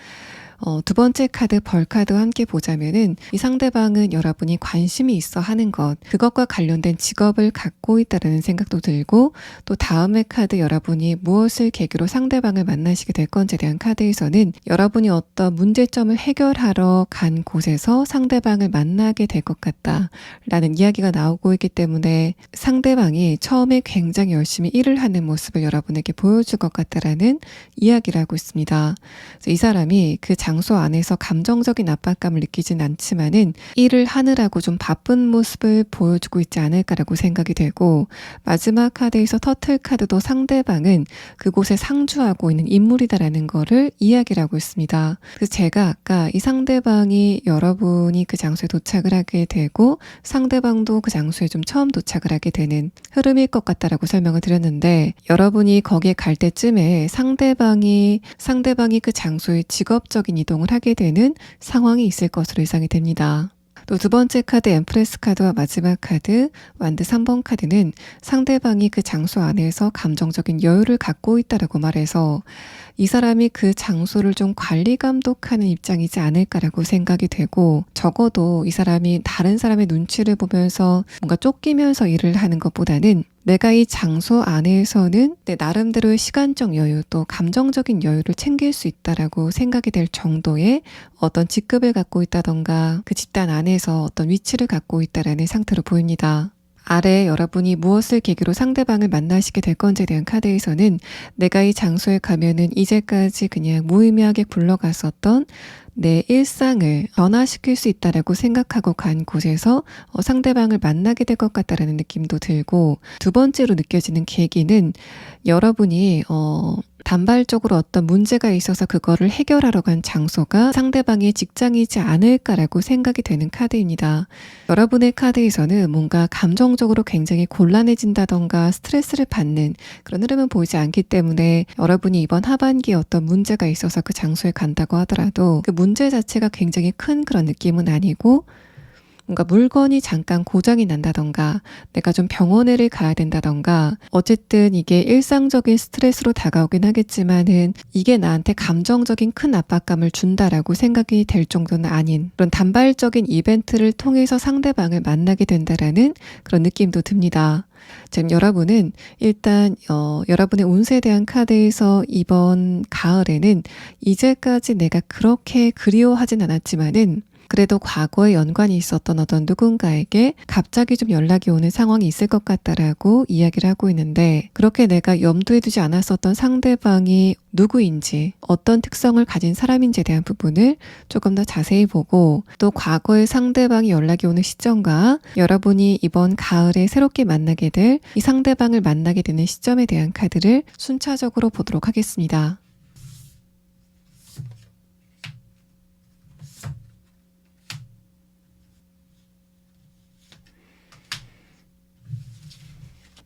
두 번째 카드 벌 카드와 함께 보자면은 이 상대방은 여러분이 관심이 있어 하는 것 그것과 관련된 직업을 갖고 있다는 생각도 들고 또 다음의 카드 여러분이 무엇을 계기로 상대방을 만나시게 될 건지에 대한 카드에서는 여러분이 어떤 문제점을 해결하러 간 곳에서 상대방을 만나게 될 것 같다 라는 이야기가 나오고 있기 때문에 상대방이 처음에 굉장히 열심히 일을 하는 모습을 여러분에게 보여줄 것 같다라는 이야기를 하고 있습니다. 그래서 이 사람이 그 장소 안에서 감정적인 압박감을 느끼진 않지만은 일을 하느라고 좀 바쁜 모습을 보여주고 있지 않을까라고 생각이 되고 마지막 카드에서 터틀 카드도 상대방은 그곳에 상주하고 있는 인물이다라는 거를 이야기를 하고 있습니다. 그래서 제가 아까 이 상대방이 여러분이 그 장소에 도착을 하게 되고 상대방도 그 장소에 좀 처음 도착을 하게 되는 흐름일 것 같다라고 설명을 드렸는데 여러분이 거기에 갈 때쯤에 상대방이 그 장소에 직업적인 이동을 하게 되는 상황이 있을 것으로 예상이 됩니다. 또 두 번째 카드 엠프레스 카드와 마지막 카드 완드 3번 카드는 상대방이 그 장소 안에서 감정적인 여유를 갖고 있다라고 말해서 이 사람이 그 장소를 좀 관리 감독하는 입장이지 않을까라고 생각이 되고 적어도 이 사람이 다른 사람의 눈치를 보면서 뭔가 쫓기면서 일을 하는 것보다는 내가 이 장소 안에서는 내 나름대로의 시간적 여유 또 감정적인 여유를 챙길 수 있다라고 생각이 될 정도의 어떤 직급을 갖고 있다던가 그 집단 안에서 어떤 위치를 갖고 있다라는 상태로 보입니다. 아래 여러분이 무엇을 계기로 상대방을 만나시게 될 건지에 대한 카드에서는 내가 이 장소에 가면은 이제까지 그냥 무의미하게 굴러갔었던 내 일상을 변화시킬 수 있다라고 생각하고 간 곳에서 상대방을 만나게 될 것 같다라는 느낌도 들고 두 번째로 느껴지는 계기는 여러분이 단발적으로 어떤 문제가 있어서 그거를 해결하러 간 장소가 상대방의 직장이지 않을까라고 생각이 되는 카드입니다. 여러분의 카드에서는 뭔가 감정적으로 굉장히 곤란해진다던가 스트레스를 받는 그런 흐름은 보이지 않기 때문에 여러분이 이번 하반기에 어떤 문제가 있어서 그 장소에 간다고 하더라도 그 문제 자체가 굉장히 큰 그런 느낌은 아니고 뭔가 물건이 잠깐 고장이 난다던가 내가 좀 병원에를 가야 된다던가 어쨌든 이게 일상적인 스트레스로 다가오긴 하겠지만은 이게 나한테 감정적인 큰 압박감을 준다라고 생각이 될 정도는 아닌 그런 단발적인 이벤트를 통해서 상대방을 만나게 된다라는 그런 느낌도 듭니다. 지금 여러분은 일단 여러분의 운세에 대한 카드에서 이번 가을에는 이제까지 내가 그렇게 그리워하진 않았지만은 그래도 과거에 연관이 있었던 어떤 누군가에게 갑자기 좀 연락이 오는 상황이 있을 것 같다라고 이야기를 하고 있는데, 그렇게 내가 염두에 두지 않았었던 상대방이 누구인지, 어떤 특성을 가진 사람인지에 대한 부분을 조금 더 자세히 보고, 또 과거에 상대방이 연락이 오는 시점과 여러분이 이번 가을에 새롭게 만나게 될 이 상대방을 만나게 되는 시점에 대한 카드를 순차적으로 보도록 하겠습니다.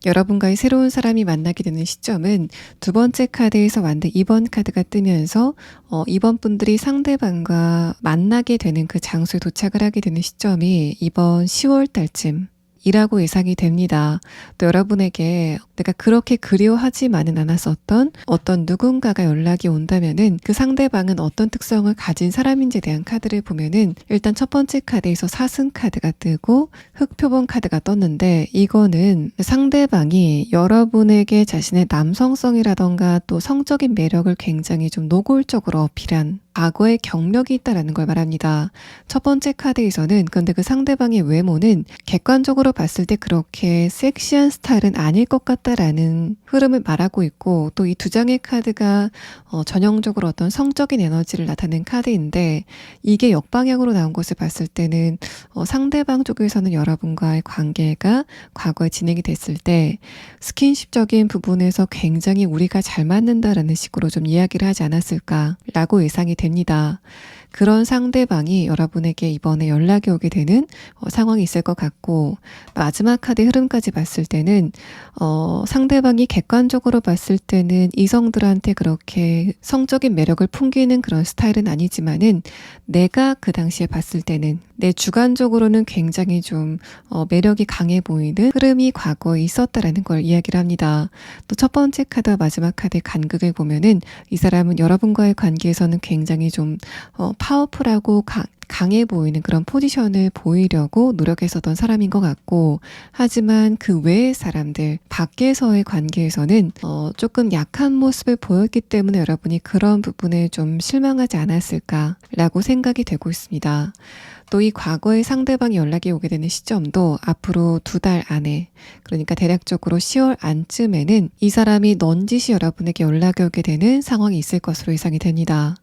여러분과의 새로운 사람이 만나게 되는 시점은 두 번째 카드에서 만든 2번 카드가 뜨면서 2번 분들이 상대방과 만나게 되는 그 장소에 도착을 하게 되는 시점이 이번 10월 달쯤 이라고 예상이 됩니다. 또 여러분에게 내가 그렇게 그리워하지만은 않았었던 어떤 누군가가 연락이 온다면은 그 상대방은 어떤 특성을 가진 사람인지에 대한 카드를 보면은 일단 첫 번째 카드에서 사슴 카드가 뜨고 흑표본 카드가 떴는데, 이거는 상대방이 여러분에게 자신의 남성성이라던가 또 성적인 매력을 굉장히 좀 노골적으로 어필한 과거의 경력이 있다라는 걸 말합니다. 첫 번째 카드에서는 근데 그 상대방의 외모는 객관적으로 봤을 때 그렇게 섹시한 스타일은 아닐 것 같다라는 흐름을 말하고 있고, 또 이 두 장의 카드가 전형적으로 어떤 성적인 에너지를 나타낸 카드인데, 이게 역방향으로 나온 것을 봤을 때는 상대방 쪽에서는 여러분과의 관계가 과거에 진행이 됐을 때 스킨십적인 부분에서 굉장히 우리가 잘 맞는다라는 식으로 좀 이야기를 하지 않았을까라고 예상이 됩니다. 그런 상대방이 여러분에게 이번에 연락이 오게 되는 상황이 있을 것 같고, 마지막 카드 흐름까지 봤을 때는 상대방이 객관적으로 봤을 때는 이성들한테 그렇게 성적인 매력을 풍기는 그런 스타일은 아니지만은, 내가 그 당시에 봤을 때는 내 주관적으로는 굉장히 좀 매력이 강해 보이는 흐름이 과거에 있었다라는 걸 이야기를 합니다. 또 첫 번째 카드와 마지막 카드의 간극을 보면은 이 사람은 여러분과의 관계에서는 굉장히 좀 파워풀하고 강해 보이는 그런 포지션을 보이려고 노력했었던 사람인 것 같고, 하지만 그 외의 사람들, 밖에서의 관계에서는 조금 약한 모습을 보였기 때문에 여러분이 그런 부분에 좀 실망하지 않았을까라고 생각이 되고 있습니다. 또 이 과거의 상대방이 연락이 오게 되는 시점도 앞으로 2달 안에, 그러니까 대략적으로 10월 안쯤에는 이 사람이 넌지시 여러분에게 연락이 오게 되는 상황이 있을 것으로 예상이 됩니다.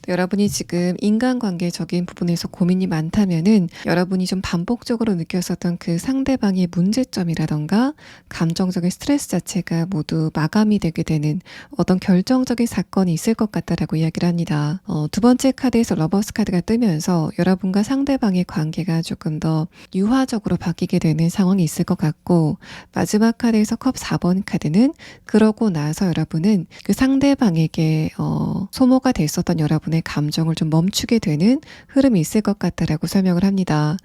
여러분이 지금 인간관계적인 부분에서 고민이 많다면은, 여러분이 좀 반복적으로 느꼈었던 그 상대방의 문제점이라던가 감정적인 스트레스 자체가 모두 마감이 되게 되는 어떤 결정적인 사건이 있을 것 같다라고 이야기를 합니다. 두 번째 카드에서 러버스 카드가 뜨면서 여러분과 상대방의 관계가 조금 더 유화적으로 바뀌게 되는 상황이 있을 것 같고, 마지막 카드에서 컵 4번 카드는 그러고 나서 여러분은 그 상대방에게 소모가 됐었던 여러분의 감정을 좀 멈추게 되는 흐름이 있을 것 같다라고 설명을 합니다.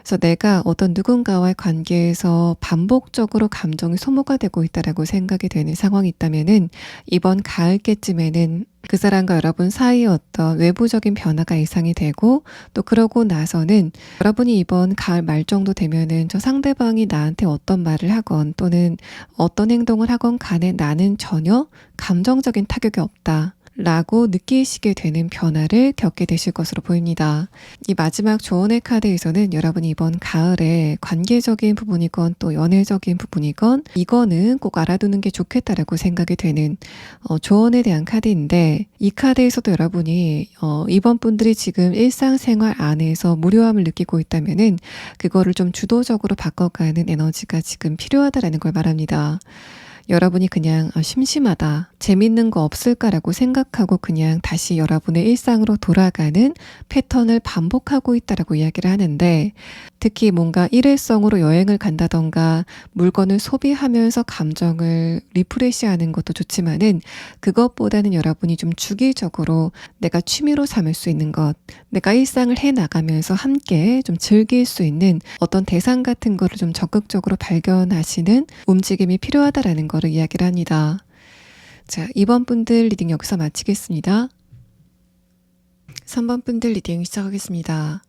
그래서 내가 어떤 누군가와의 관계에서 반복적으로 감정이 소모가 되고 있다라고 생각이 되는 상황이 있다면은, 이번 가을께쯤에는 그 사람과 여러분 사이의 어떤 외부적인 변화가 예상이 되고, 또 그러고 나서는 여러분이 이번 가을 말 정도 되면은 저 상대방이 나한테 어떤 말을 하건 또는 어떤 행동을 하건 간에 나는 전혀 감정적인 타격이 없다 라고 느끼시게 되는 변화를 겪게 되실 것으로 보입니다. 이 마지막 조언의 카드에서는 여러분이 이번 가을에 관계적인 부분이건 또 연애적인 부분이건 이거는 꼭 알아두는 게 좋겠다라고 생각이 되는 조언에 대한 카드인데, 이 카드에서도 여러분이 이번 분들이 지금 일상생활 안에서 무료함을 느끼고 있다면은 그거를 좀 주도적으로 바꿔가는 에너지가 지금 필요하다라는 걸 말합니다. 여러분이 그냥 심심하다, 재밌는 거 없을까라고 생각하고 그냥 다시 여러분의 일상으로 돌아가는 패턴을 반복하고 있다라고 이야기를 하는데, 특히 뭔가 일회성으로 여행을 간다던가 물건을 소비하면서 감정을 리프레시하는 것도 좋지만은, 그것보다는 여러분이 좀 주기적으로 내가 취미로 삼을 수 있는 것, 내가 일상을 해나가면서 함께 좀 즐길 수 있는 어떤 대상 같은 거를 좀 적극적으로 발견하시는 움직임이 필요하다라는 거를 이야기를 합니다. 자, 2번 분들 리딩 여기서 마치겠습니다. 3번 분들 리딩 시작하겠습니다.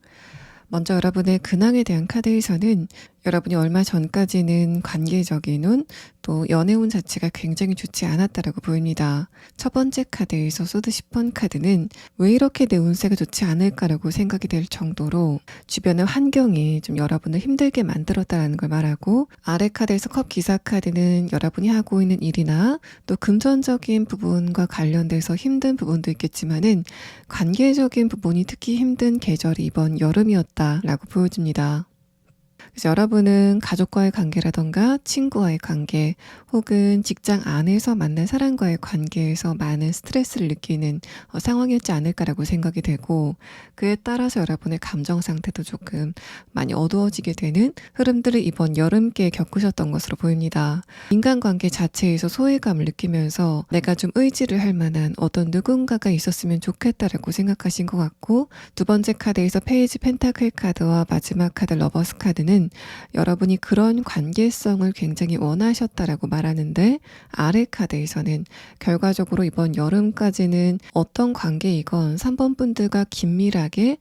먼저 여러분의 근황에 대한 카드에서는 여러분이 얼마 전까지는 관계적인 운, 또 연애운 자체가 굉장히 좋지 않았다라고 보입니다. 첫 번째 카드에서 소드 10번 카드는 왜 이렇게 내 운세가 좋지 않을까라고 생각이 될 정도로 주변의 환경이 좀 여러분을 힘들게 만들었다는 걸 말하고, 아래 카드에서 컵 기사 카드는 여러분이 하고 있는 일이나 또 금전적인 부분과 관련돼서 힘든 부분도 있겠지만은 관계적인 부분이 특히 힘든 계절이 이번 여름이었다라고 보여집니다. 그래서 여러분은 가족과의 관계라던가 친구와의 관계, 혹은 직장 안에서 만난 사람과의 관계에서 많은 스트레스를 느끼는 상황이었지 않을까라고 생각이 되고, 그에 따라서 여러분의 감정 상태도 조금 많이 어두워지게 되는 흐름들을 이번 여름께 겪으셨던 것으로 보입니다. 인간관계 자체에서 소외감을 느끼면서 내가 좀 의지를 할 만한 어떤 누군가가 있었으면 좋겠다라고 생각하신 것 같고, 두 번째 카드에서 페이지 펜타클 카드와 마지막 카드 러버스 카드는 여러분이 그런 관계성을 굉장히 원하셨다라고 말하는데, 아래 카드에서는 결과적으로 이번 여름까지는 어떤 관계이건 3번 분들과 긴밀하게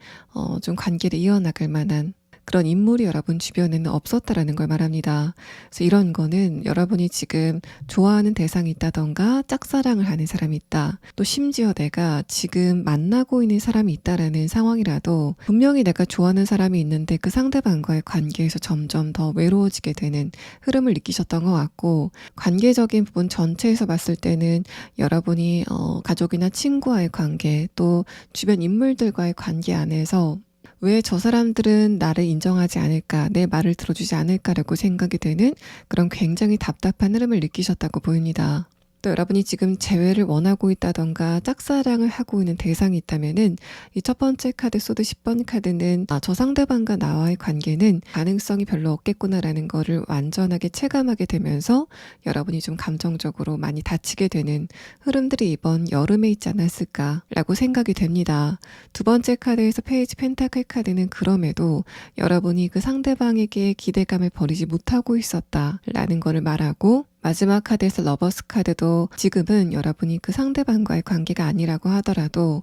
좀 관계를 이어나갈 만한 그런 인물이 여러분 주변에는 없었다라는 걸 말합니다. 그래서 이런 거는 여러분이 지금 좋아하는 대상이 있다던가 짝사랑을 하는 사람이 있다, 또 심지어 내가 지금 만나고 있는 사람이 있다라는 상황이라도 분명히 내가 좋아하는 사람이 있는데 그 상대방과의 관계에서 점점 더 외로워지게 되는 흐름을 느끼셨던 것 같고, 관계적인 부분 전체에서 봤을 때는 여러분이 가족이나 친구와의 관계, 또 주변 인물들과의 관계 안에서 왜 저 사람들은 나를 인정하지 않을까, 내 말을 들어주지 않을까라고 생각이 되는 그런 굉장히 답답한 흐름을 느끼셨다고 보입니다. 또 여러분이 지금 재회를 원하고 있다던가 짝사랑을 하고 있는 대상이 있다면은 이 첫 번째 카드 소드 10번 카드는 저 상대방과 나와의 관계는 가능성이 별로 없겠구나라는 거를 완전하게 체감하게 되면서 여러분이 좀 감정적으로 많이 다치게 되는 흐름들이 이번 여름에 있지 않았을까라고 생각이 됩니다. 두 번째 카드에서 페이지 펜타클 카드는 그럼에도 여러분이 그 상대방에게 기대감을 버리지 못하고 있었다라는 거를 말하고, 마지막 카드에서 러버스 카드도 지금은 여러분이 그 상대방과의 관계가 아니라고 하더라도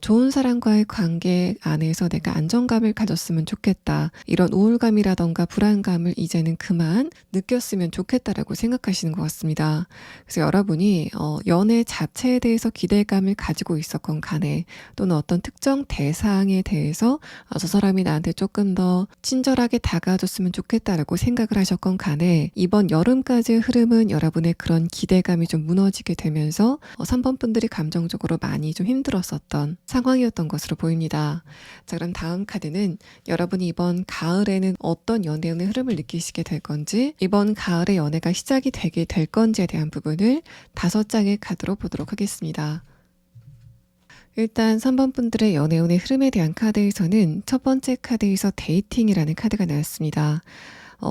좋은 사람과의 관계 안에서 내가 안정감을 가졌으면 좋겠다, 이런 우울감이라던가 불안감을 이제는 그만 느꼈으면 좋겠다라고 생각하시는 것 같습니다. 그래서 여러분이 연애 자체에 대해서 기대감을 가지고 있었건 간에, 또는 어떤 특정 대상에 대해서 저 사람이 나한테 조금 더 친절하게 다가와줬으면 좋겠다라고 생각을 하셨건 간에, 이번 여름까지의 흐름은 여러분의 그런 기대감이 좀 무너지게 되면서 3번 분들이 감정적으로 많이 좀 힘들었었던 상황이었던 것으로 보입니다. 자, 그럼 다음 카드는 여러분이 이번 가을에는 어떤 연애운의 흐름을 느끼시게 될 건지, 이번 가을의 연애가 시작이 되게 될 건지에 대한 부분을 5장의 카드로 보도록 하겠습니다. 일단 3번 분들의 연애운의 흐름에 대한 카드에서는 첫 번째 카드에서 데이팅이라는 카드가 나왔습니다.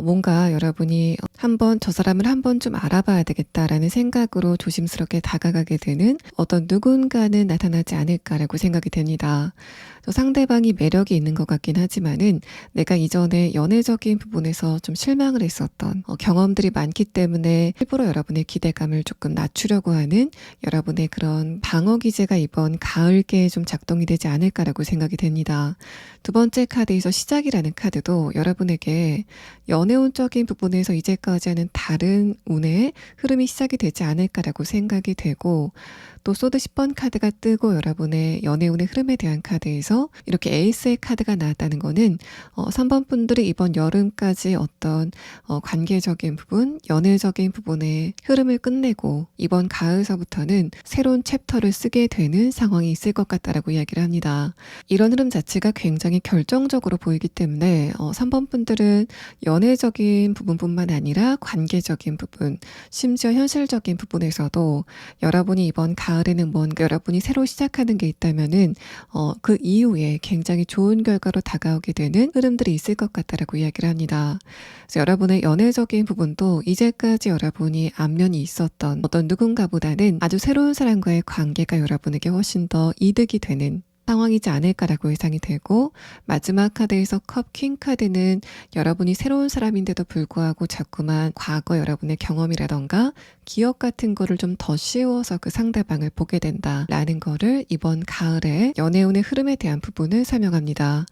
뭔가 여러분이 한번 저 사람을 한번 좀 알아봐야 되겠다라는 생각으로 조심스럽게 다가가게 되는 어떤 누군가는 나타나지 않을까라고 생각이 됩니다. 상대방이 매력이 있는 것 같긴 하지만은 내가 이전에 연애적인 부분에서 좀 실망을 했었던 경험들이 많기 때문에 일부러 여러분의 기대감을 조금 낮추려고 하는 여러분의 그런 방어 기제가 이번 가을께 좀 작동이 되지 않을까라고 생각이 됩니다. 두 번째 카드에서 시작이라는 카드도 여러분에게 연애운적인 부분에서 이제까지는 다른 운의 흐름이 시작이 되지 않을까라고 생각이 되고, 또 소드 10번 카드가 뜨고 여러분의 연애운의 흐름에 대한 카드에서 이렇게 에이스의 카드가 나왔다는 거는 3번 분들이 이번 여름까지 어떤 관계적인 부분, 연애적인 부분의 흐름을 끝내고 이번 가을서부터는 새로운 챕터를 쓰게 되는 상황이 있을 것 같다라고 이야기를 합니다. 이런 흐름 자체가 굉장히 결정적으로 보이기 때문에 3번 분들은 연애적인 부분뿐만 아니라 관계적인 부분, 심지어 현실적인 부분에서도 여러분이 이번 가을에는 뭔가 여러분이 새로 시작하는 게 있다면은 그 이후에 굉장히 좋은 결과로 다가오게 되는 흐름들이 있을 것 같다라고 이야기를 합니다. 그래서 여러분의 연애적인 부분도 이제까지 여러분이 안면이 있었던 어떤 누군가보다는 아주 새로운 사람과의 관계가 여러분에게 훨씬 더 이득이 되는 상황이지 않을까라고 예상이 되고, 마지막 카드에서 컵 퀸 카드는 여러분이 새로운 사람인데도 불구하고 자꾸만 과거 여러분의 경험이라던가 기억 같은 거를 좀 더 씌워서 그 상대방을 보게 된다라는 거를 이번 가을에 연애운의 흐름에 대한 부분을 설명합니다.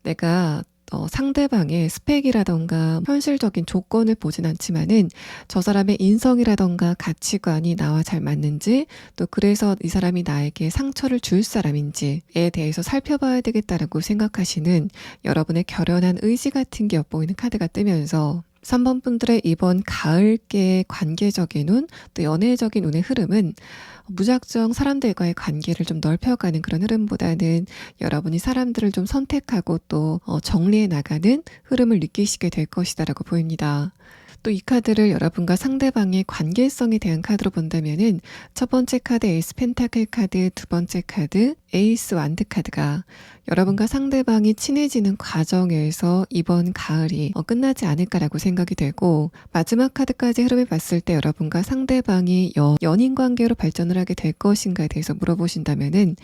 내가 상대방의 스펙이라던가 현실적인 조건을 보진 않지만은 저 사람의 인성이라던가 가치관이 나와 잘 맞는지, 또 그래서 이 사람이 나에게 상처를 줄 사람인지에 대해서 살펴봐야 되겠다라고 생각하시는 여러분의 결연한 의지 같은 게 엿보이는 카드가 뜨면서 3번 분들의 이번 가을께 관계적인 운, 또 연애적인 운의 흐름은 무작정 사람들과의 관계를 좀 넓혀가는 그런 흐름보다는 여러분이 사람들을 좀 선택하고 또 정리해 나가는 흐름을 느끼시게 될 것이다라고 보입니다. 또 이 카드를 여러분과 상대방의 관계성에 대한 카드로 본다면은 첫 번째 카드 에이스 펜타클 카드, 두 번째 카드 에이스 완드 카드가 여러분과 상대방이 친해지는 과정에서 이번 가을이 끝나지 않을까라고 생각이 되고, 마지막 카드까지 흐름을 봤을 때 여러분과 상대방이 연인 관계로 발전을 하게 될 것인가에 대해서 물어보신다면은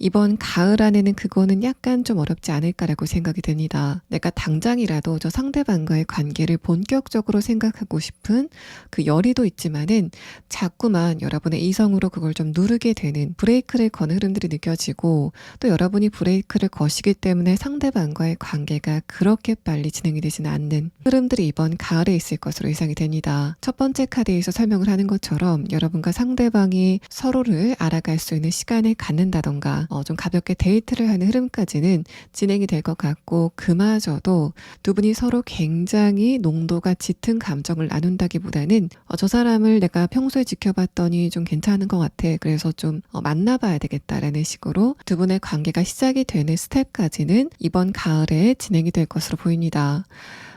이번 가을 안에는 그거는 약간 좀 어렵지 않을까라고 생각이 됩니다. 내가 당장이라도 저 상대방과의 관계를 본격적으로 생각하고 싶은 그 열의도 있지만은 자꾸만 여러분의 이성으로 그걸 좀 누르게 되는 브레이크를 거는 흐름들이 느껴지고, 또 여러분이 브레이크를 거시기 때문에 상대방과의 관계가 그렇게 빨리 진행이 되지는 않는 흐름들이 이번 가을에 있을 것으로 예상이 됩니다. 첫 번째 카드에서 설명을 하는 것처럼 여러분과 상대방이 서로를 알아갈 수 있는 시간을 갖는다던가 좀 가볍게 데이트를 하는 흐름까지는 진행이 될 것 같고, 그마저도 두 분이 서로 굉장히 농도가 짙은 감정을 나눈다기보다는 저 사람을 내가 평소에 지켜봤더니 좀 괜찮은 것 같아, 그래서 좀 만나봐야 되겠다라는 식으로 두 분의 관계가 시작이 되는 스텝까지는 이번 가을에 진행이 될 것으로 보입니다.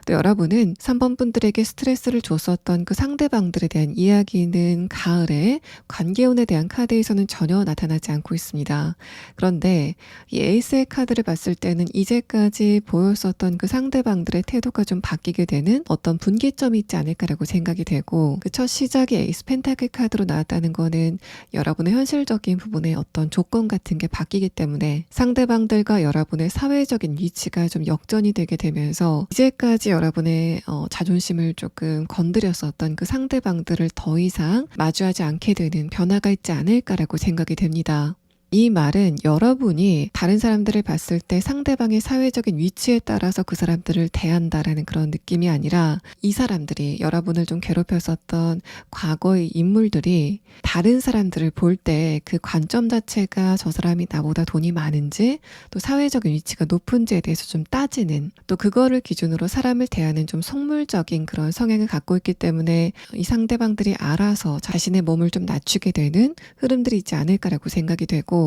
또 여러분은 3번 분들에게 스트레스를 줬었던 그 상대방들에 대한 이야기는 가을에 관계운에 대한 카드에서는 전혀 나타나지 않고 있습니다. 그런데 이 에이스의 카드를 봤을 때는 이제까지 보였었던 그 상대방들의 태도가 좀 바뀌게 되는 어떤 분기점이 있지 않을까라고 생각이 되고, 그 첫 시작이 에이스 펜타클 카드로 나왔다는 거는 여러분의 현실적인 부분의 어떤 조건 같은 게 바뀌기 때문에 상대방들과 여러분의 사회적인 위치가 좀 역전이 되게 되면서 이제까지 여러분의 자존심을 조금 건드렸었던 그 상대방들을 더 이상 마주하지 않게 되는 변화가 있지 않을까라고 생각이 됩니다. 이 말은 여러분이 다른 사람들을 봤을 때 상대방의 사회적인 위치에 따라서 그 사람들을 대한다라는 그런 느낌이 아니라, 이 사람들이 여러분을 좀 괴롭혔었던 과거의 인물들이 다른 사람들을 볼 때 그 관점 자체가 저 사람이 나보다 돈이 많은지 또 사회적인 위치가 높은지에 대해서 좀 따지는, 또 그거를 기준으로 사람을 대하는 좀 속물적인 그런 성향을 갖고 있기 때문에 이 상대방들이 알아서 자신의 몸을 좀 낮추게 되는 흐름들이 있지 않을까라고 생각이 되고,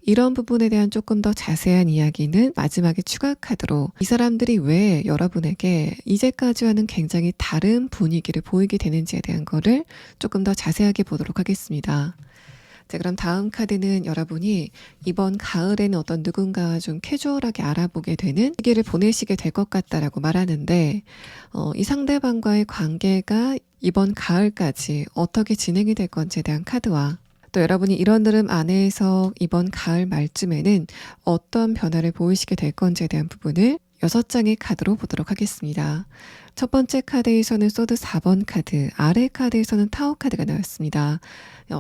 이런 부분에 대한 조금 더 자세한 이야기는 마지막에 추가 카드로 이 사람들이 왜 여러분에게 이제까지와는 굉장히 다른 분위기를 보이게 되는지에 대한 거를 조금 더 자세하게 보도록 하겠습니다. 자, 그럼 다음 카드는 여러분이 이번 가을에는 어떤 누군가와 좀 캐주얼하게 알아보게 되는 시기를 보내시게 될 것 같다라고 말하는데, 이 상대방과의 관계가 이번 가을까지 어떻게 진행이 될 건지에 대한 카드와, 또 여러분이 이런 흐름 안에서 이번 가을 말쯤에는 어떤 변화를 보이시게 될 건지에 대한 부분을 6장의 카드로 보도록 하겠습니다. 첫 번째 카드에서는 소드 4번 카드, 아래 카드에서는 타워 카드가 나왔습니다.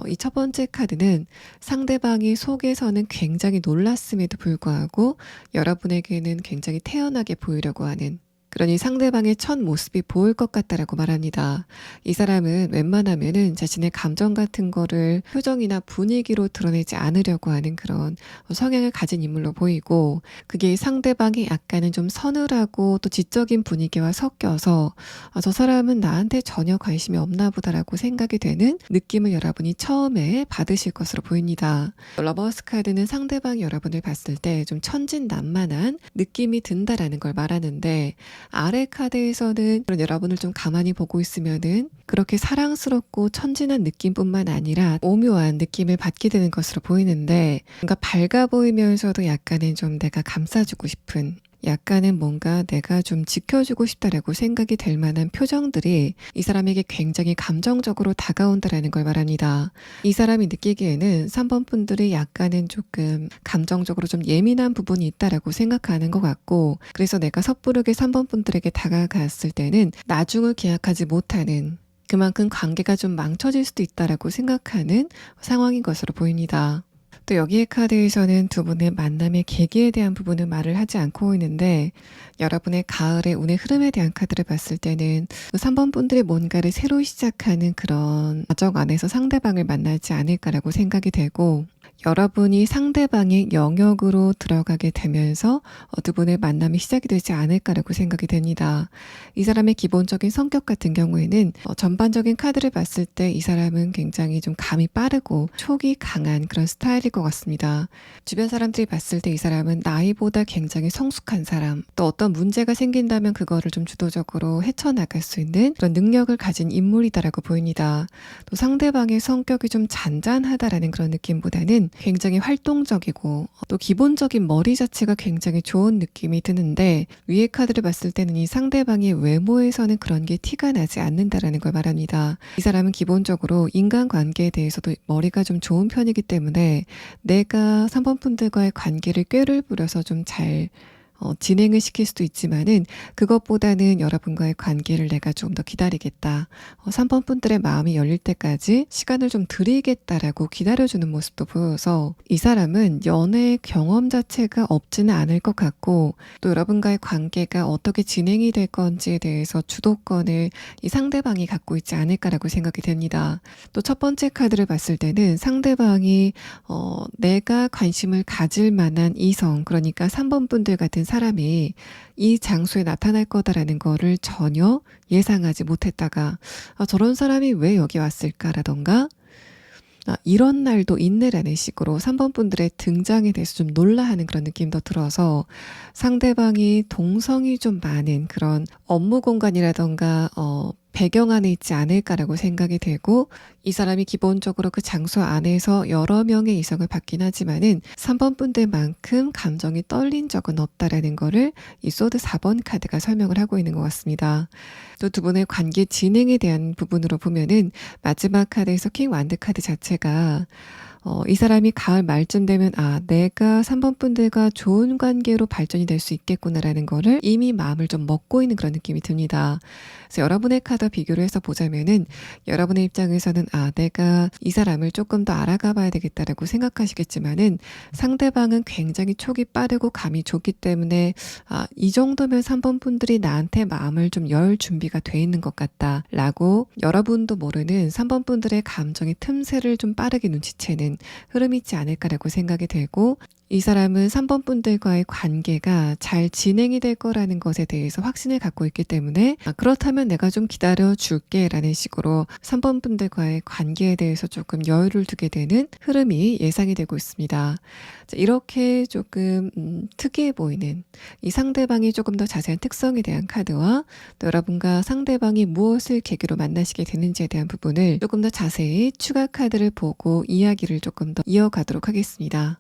이 첫 번째 카드는 상대방이 속에서는 굉장히 놀랐음에도 불구하고 여러분에게는 굉장히 태연하게 보이려고 하는, 그러니 상대방의 첫 모습이 보일 것 같다라고 말합니다. 이 사람은 웬만하면은 자신의 감정 같은 거를 표정이나 분위기로 드러내지 않으려고 하는 그런 성향을 가진 인물로 보이고, 그게 상대방이 약간은 좀 서늘하고 또 지적인 분위기와 섞여서 저 사람은 나한테 전혀 관심이 없나 보다라고 생각이 되는 느낌을 여러분이 처음에 받으실 것으로 보입니다. 러버스 카드는 상대방이 여러분을 봤을 때 좀 천진난만한 느낌이 든다라는 걸 말하는데, 아래 카드에서는 여러분을 좀 가만히 보고 있으면은 그렇게 사랑스럽고 천진한 느낌뿐만 아니라 오묘한 느낌을 받게 되는 것으로 보이는데, 뭔가 밝아 보이면서도 약간은 좀 내가 감싸주고 싶은, 약간은 뭔가 내가 좀 지켜주고 싶다라고 생각이 될 만한 표정들이 이 사람에게 굉장히 감정적으로 다가온다라는 걸 말합니다. 이 사람이 느끼기에는 3번 분들이 약간은 조금 감정적으로 좀 예민한 부분이 있다라고 생각하는 것 같고, 그래서 내가 섣부르게 3번 분들에게 다가갔을 때는 나중을 기약하지 못하는, 그만큼 관계가 좀 망쳐질 수도 있다라고 생각하는 상황인 것으로 보입니다. 또 여기의 카드에서는 두 분의 만남의 계기에 대한 부분은 말을 하지 않고 있는데 여러분의 가을의 운의 흐름에 대한 카드를 봤을 때는 3번 분들이 뭔가를 새로 시작하는 그런 과정 안에서 상대방을 만나지 않을까라고 생각이 되고 여러분이 상대방의 영역으로 들어가게 되면서 두 분의 만남이 시작이 되지 않을까라고 생각이 됩니다. 이 사람의 기본적인 성격 같은 경우에는 전반적인 카드를 봤을 때 이 사람은 굉장히 좀 감이 빠르고 촉이 강한 그런 스타일일 것 같습니다. 주변 사람들이 봤을 때 이 사람은 나이보다 굉장히 성숙한 사람, 또 어떤 문제가 생긴다면 그거를 좀 주도적으로 헤쳐나갈 수 있는 그런 능력을 가진 인물이다라고 보입니다. 또 상대방의 성격이 좀 잔잔하다라는 그런 느낌보다는 굉장히 활동적이고 또 기본적인 머리 자체가 굉장히 좋은 느낌이 드는데 위에 카드를 봤을 때는 이 상대방의 외모에서는 그런 게 티가 나지 않는다라는 걸 말합니다. 이 사람은 기본적으로 인간관계에 대해서도 머리가 좀 좋은 편이기 때문에 내가 3번 분들과의 관계를 꾀를 부려서 좀 잘 진행을 시킬 수도 있지만은 그것보다는 여러분과의 관계를 내가 좀 더 기다리겠다. 3번 분들의 마음이 열릴 때까지 시간을 좀 드리겠다라고 기다려주는 모습도 보여서 이 사람은 연애 경험 자체가 없지는 않을 것 같고 또 여러분과의 관계가 어떻게 진행이 될 건지에 대해서 주도권을 이 상대방이 갖고 있지 않을까라고 생각이 됩니다. 또 첫 번째 카드를 봤을 때는 상대방이 내가 관심을 가질 만한 이성, 그러니까 3번 분들 같은 사람이 이 장소에 나타날 거다라는 거를 전혀 예상하지 못했다가 저런 사람이 왜 여기 왔을까라던가 이런 날도 있네라는 식으로 3번 분들의 등장에 대해서 좀 놀라하는 그런 느낌도 들어서 상대방이 동성이 좀 많은 그런 업무 공간이라던가 배경 안에 있지 않을까라고 생각이 되고 이 사람이 기본적으로 그 장소 안에서 여러 명의 이성을 받긴 하지만은 3번 분들만큼 감정이 떨린 적은 없다라는 거를 이 소드 4번 카드가 설명을 하고 있는 것 같습니다. 또 두 분의 관계 진행에 대한 부분으로 보면은 마지막 카드에서 킹 완드 카드 자체가 이 사람이 가을 말쯤 되면 내가 3번 분들과 좋은 관계로 발전이 될 수 있겠구나라는 거를 이미 마음을 좀 먹고 있는 그런 느낌이 듭니다. 그래서 여러분의 카드 비교를 해서 보자면은 여러분의 입장에서는 내가 이 사람을 조금 더 알아가 봐야 되겠다라고 생각하시겠지만은 상대방은 굉장히 촉이 빠르고 감이 좋기 때문에 이 정도면 3번 분들이 나한테 마음을 좀 열 준비가 돼 있는 것 같다라고 여러분도 모르는 3번 분들의 감정의 틈새를 좀 빠르게 눈치채는 흐름이 있지 않을까라고 생각이 되고 이 사람은 3번 분들과의 관계가 잘 진행이 될 거라는 것에 대해서 확신을 갖고 있기 때문에 그렇다면 내가 좀 기다려 줄게 라는 식으로 3번 분들과의 관계에 대해서 조금 여유를 두게 되는 흐름이 예상이 되고 있습니다. 이렇게 조금 특이해 보이는 이 상대방이 조금 더 자세한 특성에 대한 카드와 또 여러분과 상대방이 무엇을 계기로 만나시게 되는지에 대한 부분을 조금 더 자세히 추가 카드를 보고 이야기를 조금 더 이어가도록 하겠습니다.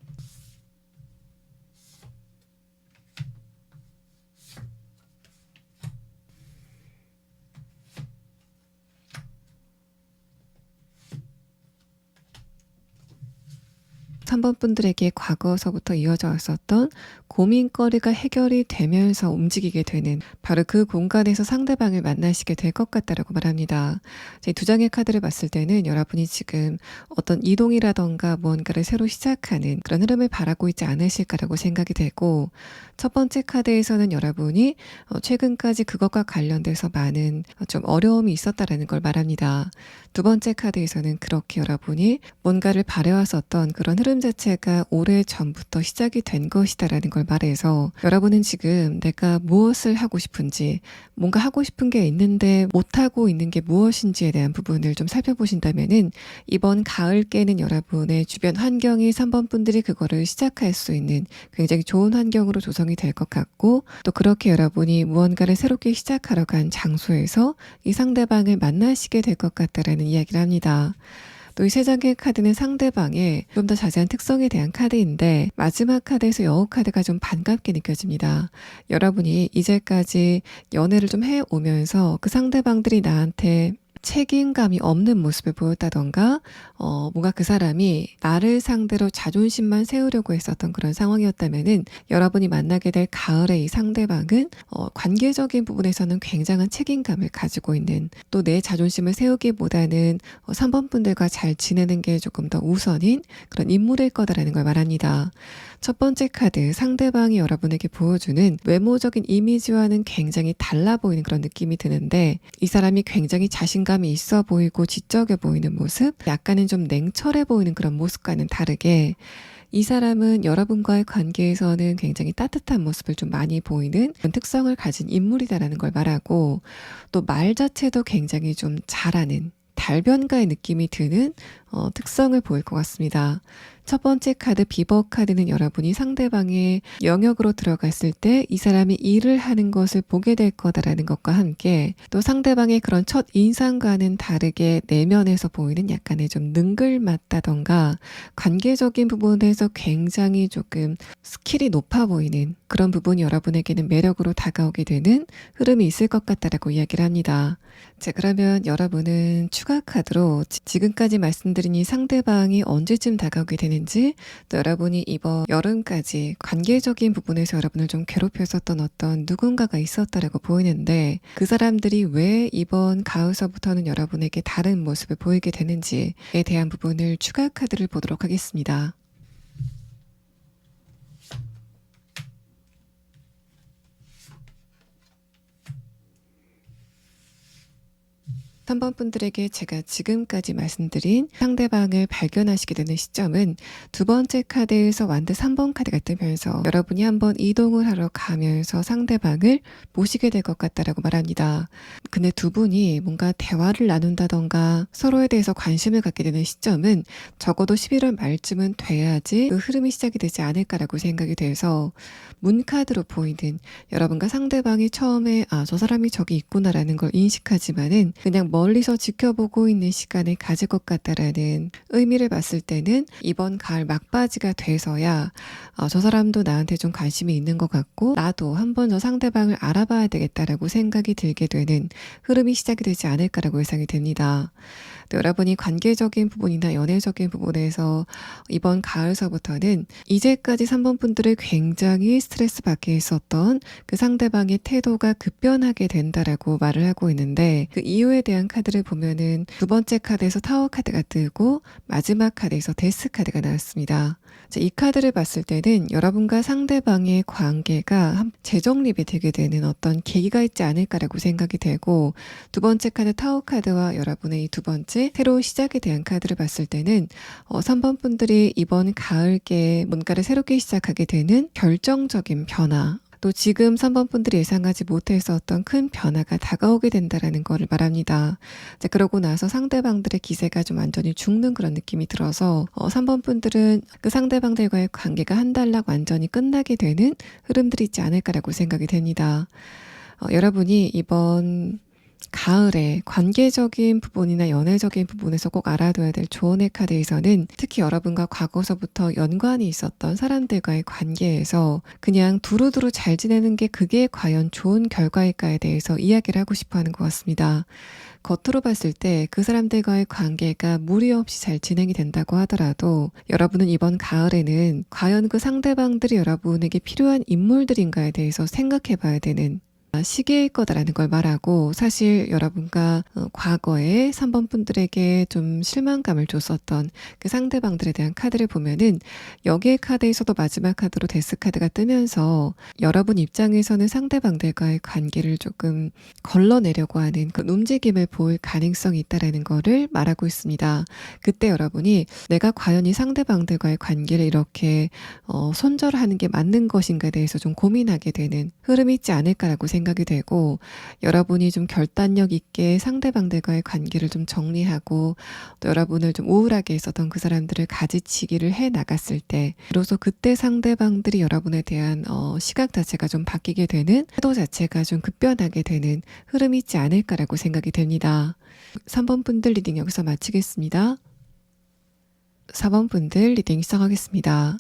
3번 분들에게 과거서부터 이어져 왔었던 고민거리가 해결이 되면서 움직이게 되는 바로 그 공간에서 상대방을 만나시게 될 것 같다라고 말합니다. 두 장의 카드를 봤을 때는 여러분이 지금 어떤 이동이라던가 무언가를 새로 시작하는 그런 흐름을 바라고 있지 않으실까라고 생각이 되고 첫 번째 카드에서는 여러분이 최근까지 그것과 관련돼서 많은 좀 어려움이 있었다라는 걸 말합니다. 두 번째 카드에서는 그렇게 여러분이 뭔가를 바래왔었던 그런 흐름 자체가 오래 전부터 시작이 된 것이다라는 걸 말해서 여러분은 지금 내가 무엇을 하고 싶은지 뭔가 하고 싶은 게 있는데 못하고 있는 게 무엇인지에 대한 부분을 좀 살펴보신다면은 이번 가을께는 여러분의 주변 환경이 3번 분들이 그거를 시작할 수 있는 굉장히 좋은 환경으로 조성이 될 것 같고 또 그렇게 여러분이 무언가를 새롭게 시작하러 간 장소에서 이 상대방을 만나시게 될 것 같다라는 이야기를 합니다. 또 이 세 장의 카드는 상대방의 좀 더 자세한 특성에 대한 카드인데 마지막 카드에서 여우 카드가 좀 반갑게 느껴집니다. 여러분이 이제까지 연애를 좀 해오면서 그 상대방들이 나한테 책임감이 없는 모습을 보였다던가, 뭔가 그 사람이 나를 상대로 자존심만 세우려고 했었던 그런 상황이었다면은 여러분이 만나게 될 가을의 이 상대방은 관계적인 부분에서는 굉장한 책임감을 가지고 있는, 또 내 자존심을 세우기보다는 3번 분들과 잘 지내는 게 조금 더 우선인 그런 인물일 거다라는 걸 말합니다. 첫 번째 카드, 상대방이 여러분에게 보여주는 외모적인 이미지와는 굉장히 달라 보이는 그런 느낌이 드는데, 이 사람이 굉장히 자신감이 있어 보이고 지적해 보이는 모습, 약간은 좀 냉철해 보이는 그런 모습과는 다르게 이 사람은 여러분과의 관계에서는 굉장히 따뜻한 모습을 좀 많이 보이는 그런 특성을 가진 인물이다라는 걸 말하고, 또 말 자체도 굉장히 좀 잘하는 달변가의 느낌이 드는 특성을 보일 것 같습니다. 첫 번째 카드 비버 카드는 여러분이 상대방의 영역으로 들어갔을 때 이 사람이 일을 하는 것을 보게 될 거다라는 것과 함께, 또 상대방의 그런 첫 인상과는 다르게 내면에서 보이는 약간의 좀 능글맞다던가 관계적인 부분에서 굉장히 조금 스킬이 높아 보이는 그런 부분이 여러분에게는 매력으로 다가오게 되는 흐름이 있을 것 같다라고 이야기를 합니다. 자, 그러면 여러분은 추가 카드로 지금까지 말씀드린 이 상대방이 언제쯤 다가오게 되는지, 또 여러분이 이번 여름까지 관계적인 부분에서 여러분을 좀 괴롭혔었던 어떤 누군가가 있었다라고 보이는데, 그 사람들이 왜 이번 가을서부터는 여러분에게 다른 모습을 보이게 되는지에 대한 부분을 추가 카드를 보도록 하겠습니다. 3번 분들에게 제가 지금까지 말씀드린 상대방을 발견하시게 되는 시점은 두 번째 카드에서 완드 3번 카드가 뜨면서 여러분이 한번 이동을 하러 가면서 상대방을 모시게 될 것 같다라고 말합니다. 근데 두 분이 뭔가 대화를 나눈다던가 서로에 대해서 관심을 갖게 되는 시점은 적어도 11월 말쯤은 돼야지 그 흐름이 시작이 되지 않을까라고 생각이 돼서, 문카드로 보이는 여러분과 상대방이 처음에 저 사람이 저기 있구나라는 걸 인식하지만은 그냥 멀리서 지켜보고 있는 시간을 가질 것 같다라는 의미를 봤을 때는 이번 가을 막바지가 돼서야 저 사람도 나한테 좀 관심이 있는 것 같고 나도 한번 저 상대방을 알아봐야 되겠다라고 생각이 들게 되는 흐름이 시작이 되지 않을까라고 예상이 됩니다. 또 여러분이 관계적인 부분이나 연애적인 부분에서 이번 가을서부터는 이제까지 3번 분들을 굉장히 스트레스 받게 했었던 그 상대방의 태도가 급변하게 된다라고 말을 하고 있는데, 그 이유에 대한 카드를 보면은 두 번째 카드에서 타워 카드가 뜨고 마지막 카드에서 데스 카드가 나왔습니다. 이 카드를 봤을 때는 여러분과 상대방의 관계가 재정립이 되게 되는 어떤 계기가 있지 않을까라고 생각이 되고, 두 번째 카드 타워 카드와 여러분의 이 두 번째 새로운 시작에 대한 카드를 봤을 때는 3번 분들이 이번 가을께 뭔가를 새롭게 시작하게 되는 결정적인 변화, 또 지금 3번 분들이 예상하지 못했었던 큰 변화가 다가오게 된다라는 것을 말합니다. 자, 그러고 나서 상대방들의 기세가 좀 완전히 죽는 그런 느낌이 들어서 3번 분들은 그 상대방들과의 관계가 한 달락 완전히 끝나게 되는 흐름들이 있지 않을까라고 생각이 됩니다. 여러분이 이번 가을에 관계적인 부분이나 연애적인 부분에서 꼭 알아둬야 될 조언의 카드에서는 특히 여러분과 과거서부터 연관이 있었던 사람들과의 관계에서 그냥 두루두루 잘 지내는 게 그게 과연 좋은 결과일까에 대해서 이야기를 하고 싶어 하는 것 같습니다. 겉으로 봤을 때 그 사람들과의 관계가 무리 없이 잘 진행이 된다고 하더라도 여러분은 이번 가을에는 과연 그 상대방들이 여러분에게 필요한 인물들인가에 대해서 생각해 봐야 되는 시기일 거다라는 걸 말하고, 사실 여러분과 과거에 3번 분들에게 좀 실망감을 줬었던 그 상대방들에 대한 카드를 보면은 여기에 카드에서도 마지막 카드로 데스 카드가 뜨면서 여러분 입장에서는 상대방들과의 관계를 조금 걸러내려고 하는 그 움직임을 보일 가능성이 있다라는 거를 말하고 있습니다. 그때 여러분이 내가 과연 이 상대방들과의 관계를 이렇게 손절하는 게 맞는 것인가에 대해서 좀 고민하게 되는 흐름이 있지 않을까라고 생각이 되고, 여러분이 좀 결단력 있게 상대방들과의 관계를 좀 정리하고 또 여러분을 좀 우울하게 했었던 그 사람들을 가지치기를 해 나갔을 때 비로소 그때 상대방들이 여러분에 대한 시각 자체가 좀 바뀌게 되는, 태도 자체가 좀 급변하게 되는 흐름이 있지 않을까라고 생각이 됩니다. 3번 분들 리딩 여기서 마치겠습니다. 4번 분들 리딩 시작하겠습니다.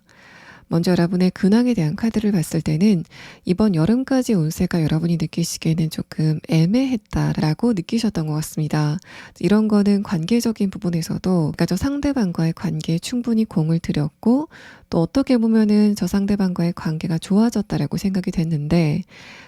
먼저 여러분의 근황에 대한 카드를 봤을 때는 이번 여름까지 운세가 여러분이 느끼시기에는 조금 애매했다라고 느끼셨던 것 같습니다. 이런 거는 관계적인 부분에서도 그러니까 저 상대방과의 관계에 충분히 공을 들였고 또 어떻게 보면은 저 상대방과의 관계가 좋아졌다라고 생각이 됐는데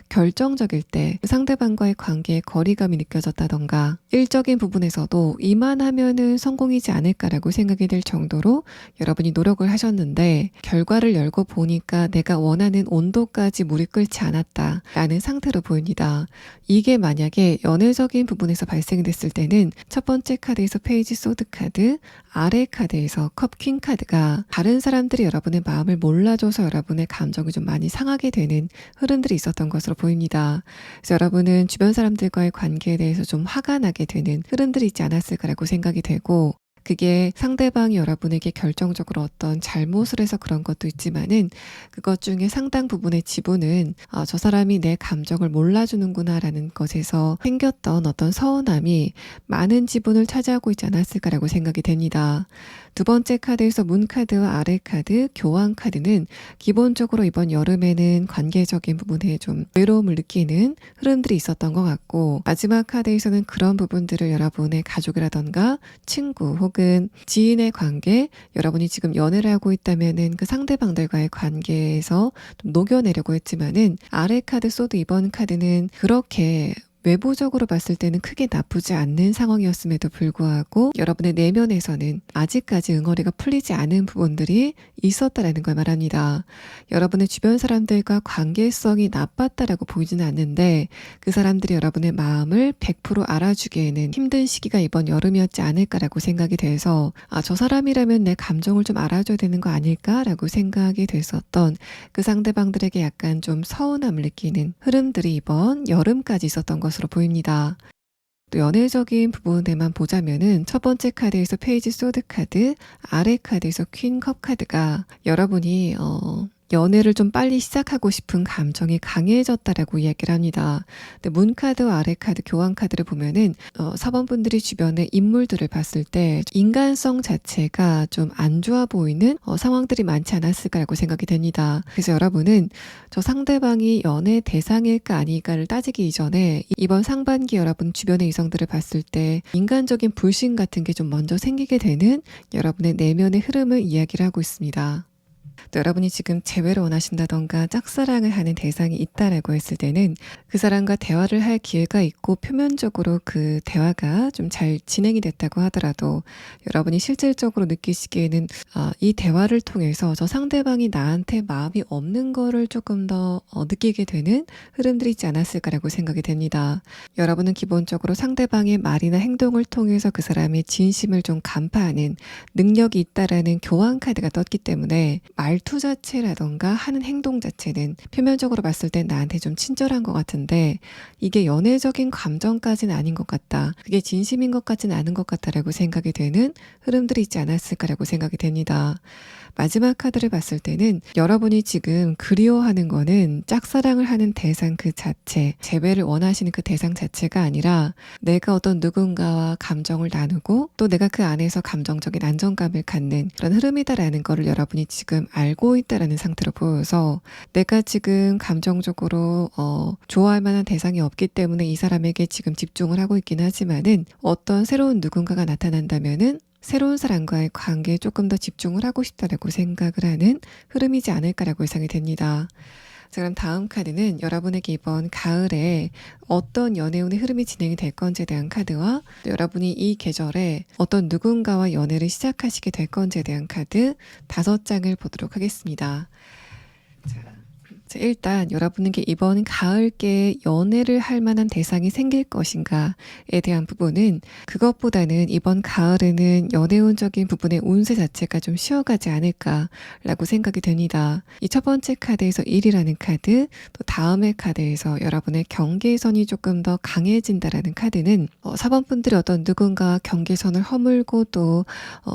결정적일 때 상대방과의 관계에 거리감이 느껴졌다던가 일적인 부분에서도 이만하면은 성공이지 않을까라고 생각이 될 정도로 여러분이 노력을 하셨는데 결과를 열고 보니까 내가 원하는 온도까지 물이 끓지 않았다라는 상태로 보입니다. 이게 만약에 연애적인 부분에서 발생이 됐을 때는 첫 번째 카드에서 페이지 소드 카드, 아래 카드에서 컵 퀸 카드가 다른 사람들이 여러분의 마음을 몰라줘서 여러분의 감정이 좀 많이 상하게 되는 흐름들이 있었던 것으로 보입니다. 그래서 여러분은 주변 사람들과의 관계에 대해서 좀 화가 나게 되는 흐름들이 있지 않았을까라고 생각이 되고 그게 상대방이 여러분에게 결정적으로 어떤 잘못을 해서 그런 것도 있지만은 그것 중에 상당 부분의 지분은 저 사람이 내 감정을 몰라주는구나 라는 것에서 생겼던 어떤 서운함이 많은 지분을 차지하고 있지 않았을까라고 생각이 됩니다. 두 번째 카드에서 문 카드와 아래 카드, 교환 카드는 기본적으로 이번 여름에는 관계적인 부분에 좀 외로움을 느끼는 흐름들이 있었던 것 같고 마지막 카드에서는 그런 부분들을 여러분의 가족이라던가 친구 혹은 지인의 관계, 여러분이 지금 연애를 하고 있다면은 그 상대방들과의 관계에서 좀 녹여내려고 했지만은 아래 카드 소드 이번 카드는 그렇게 외부적으로 봤을 때는 크게 나쁘지 않는 상황이었음에도 불구하고 여러분의 내면에서는 아직까지 응어리가 풀리지 않은 부분들이 있었다라는 걸 말합니다. 여러분의 주변 사람들과 관계성이 나빴다라고 보이지는 않는데 그 사람들이 여러분의 마음을 100% 알아주기에는 힘든 시기가 이번 여름이었지 않을까라고 생각이 돼서 저 사람이라면 내 감정을 좀 알아줘야 되는 거 아닐까라고 생각이 됐었던 그 상대방들에게 약간 좀 서운함을 느끼는 흐름들이 이번 여름까지 있었던 것으로 보입니다. 또 연애적인 부분에만 보자면은 첫 번째 카드에서 페이지 소드 카드, 아래 카드에서 퀸 컵 카드가 여러분이 연애를 좀 빨리 시작하고 싶은 감정이 강해졌다라고 이야기를 합니다. 근데 문 카드와 아래 카드, 교환 카드를 보면은 사번분들이 주변의 인물들을 봤을 때 인간성 자체가 좀 안 좋아 보이는 상황들이 많지 않았을까라고 생각이 됩니다. 그래서 여러분은 저 상대방이 연애 대상일까 아닐까를 따지기 이전에 이번 상반기 여러분 주변의 이성들을 봤을 때 인간적인 불신 같은 게 좀 먼저 생기게 되는 여러분의 내면의 흐름을 이야기를 하고 있습니다. 또 여러분이 지금 재회를 원하신다던가 짝사랑을 하는 대상이 있다라고 했을 때는 그 사람과 대화를 할 기회가 있고 표면적으로 그 대화가 좀 잘 진행이 됐다고 하더라도 여러분이 실질적으로 느끼시기에는 이 대화를 통해서 저 상대방이 나한테 마음이 없는 거를 조금 더 느끼게 되는 흐름들이 있지 않았을까라고 생각이 됩니다. 여러분은 기본적으로 상대방의 말이나 행동을 통해서 그 사람의 진심을 좀 간파하는 능력이 있다라는 교환 카드가 떴기 때문에 말투 자체라던가 하는 행동 자체는 표면적으로 봤을 땐 나한테 좀 친절한 것 같은데 이게 연애적인 감정까지는 아닌 것 같다. 그게 진심인 것 같지는 않은 것 같다라고 생각이 되는 흐름들이 있지 않았을까라고 생각이 됩니다. 마지막 카드를 봤을 때는 여러분이 지금 그리워하는 거는 짝사랑을 하는 대상 그 자체, 재회를 원하시는 그 대상 자체가 아니라 내가 어떤 누군가와 감정을 나누고 또 내가 그 안에서 감정적인 안정감을 갖는 그런 흐름이다라는 거를 여러분이 지금 알고 있다라는 상태로 보여서 내가 지금 감정적으로 좋아할 만한 대상이 없기 때문에 이 사람에게 지금 집중을 하고 있긴 하지만은 어떤 새로운 누군가가 나타난다면은 새로운 사람과의 관계에 조금 더 집중을 하고 싶다라고 생각을 하는 흐름이지 않을까라고 예상이 됩니다. 자, 그럼 다음 카드는 여러분에게 이번 가을에 어떤 연애운의 흐름이 진행이 될 건지에 대한 카드와 또 여러분이 이 계절에 어떤 누군가와 연애를 시작하시게 될 건지에 대한 카드 5장을 보도록 하겠습니다. 자, 일단 여러분에게 이번 가을께 연애를 할 만한 대상이 생길 것인가에 대한 부분은 그것보다는 이번 가을에는 연애운적인 부분의 운세 자체가 좀 쉬어가지 않을까라고 생각이 됩니다. 이 첫 번째 카드에서 1이라는 카드, 또 다음의 카드에서 여러분의 경계선이 조금 더 강해진다라는 카드는 4번 분들이 어떤 누군가와 경계선을 허물고 또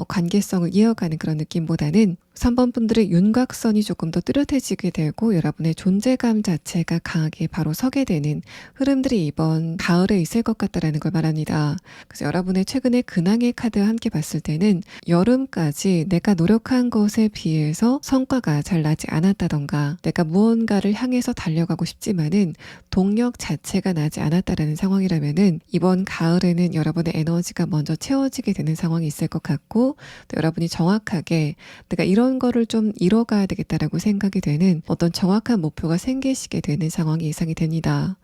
관계성을 이어가는 그런 느낌보다는 3번 분들의 윤곽선이 조금 더 뚜렷해지게 되고 여러분 여러분의 존재감 자체가 강하게 바로 서게 되는 흐름들이 이번 가을에 있을 것 같다라는 걸 말합니다. 그래서 여러분의 최근에 근황의 카드와 함께 봤을 때는 여름까지 내가 노력한 것에 비해서 성과가 잘 나지 않았다던가 내가 무언가를 향해서 달려가고 싶지만은 동력 자체가 나지 않았다라는 상황이라면은 이번 가을에는 여러분의 에너지가 먼저 채워지게 되는 상황이 있을 것 같고 또 여러분이 정확하게 내가 이런 거를 좀 이뤄가야 되겠다라고 생각이 되는 어떤 정확한 목표가 생기시게 되는 상황이 예상이 됩니다.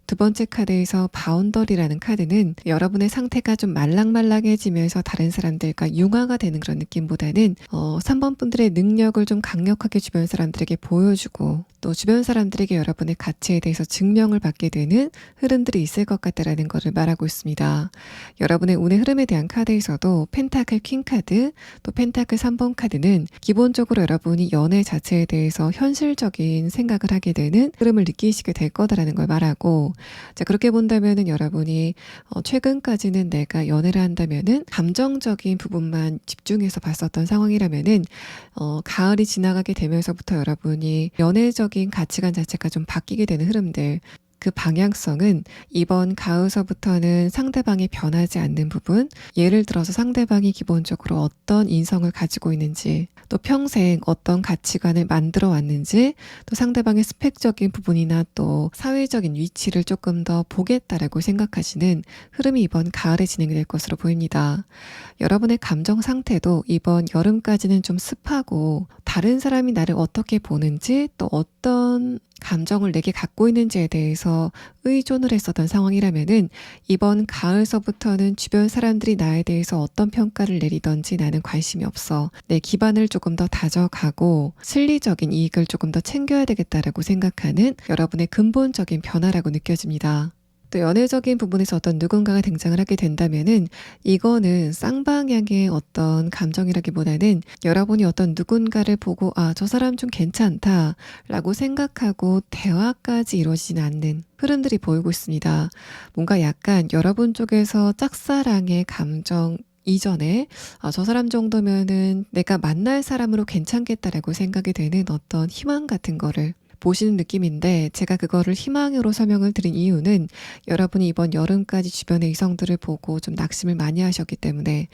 두 번째 카드에서 바운더리라는 카드는 여러분의 상태가 좀 말랑말랑해지면서 다른 사람들과 융화가 되는 그런 느낌보다는 3번 분들의 능력을 좀 강력하게 주변 사람들에게 보여주고 또 주변 사람들에게 여러분의 가치에 대해서 증명을 받게 되는 흐름들이 있을 것 같다라는 것을 말하고 있습니다. 여러분의 운의 흐름에 대한 카드에서도 펜타클 퀸 카드 또 펜타클 3번 카드는 기본적으로 여러분이 연애 자체에 대해서 현실적인 생각을 하게 되는 흐름을 느끼시게 될 거다라는 걸 말하고 자, 그렇게 본다면은 여러분이 최근까지는 내가 연애를 한다면은 감정적인 부분만 집중해서 봤었던 상황이라면은 가을이 지나가게 되면서부터 여러분이 연애적인 가치관 자체가 좀 바뀌게 되는 흐름들 그 방향성은 이번 가을서부터는 상대방이 변하지 않는 부분, 예를 들어서 상대방이 기본적으로 어떤 인성을 가지고 있는지, 또 평생 어떤 가치관을 만들어 왔는지, 또 상대방의 스펙적인 부분이나 또 사회적인 위치를 조금 더 보겠다라고 생각하시는 흐름이 이번 가을에 진행될 것으로 보입니다. 여러분의 감정 상태도 이번 여름까지는 좀 습하고 다른 사람이 나를 어떻게 보는지 또 어떤 감정을 내게 갖고 있는지에 대해서 의존을 했었던 상황이라면은 이번 가을서부터는 주변 사람들이 나에 대해서 어떤 평가를 내리던지 나는 관심이 없어. 내 기반을 조금 더 다져가고 실리적인 이익을 조금 더 챙겨야 되겠다라고 생각하는 여러분의 근본적인 변화라고 느껴집니다. 또 연애적인 부분에서 어떤 누군가가 등장을 하게 된다면은 이거는 쌍방향의 어떤 감정이라기보다는 여러분이 어떤 누군가를 보고 아, 저 사람 좀 괜찮다 라고 생각하고 대화까지 이루어지진 않는 흐름들이 보이고 있습니다. 뭔가 약간 여러분 쪽에서 짝사랑의 감정 이전에 저 사람 정도면은 내가 만날 사람으로 괜찮겠다라고 생각이 되는 어떤 희망 같은 거를 보시는 느낌인데 제가 그거를 희망으로 설명을 드린 이유는 여러분이 이번 여름까지 주변의 이성들을 보고 좀 낙심을 많이 하셨기 때문에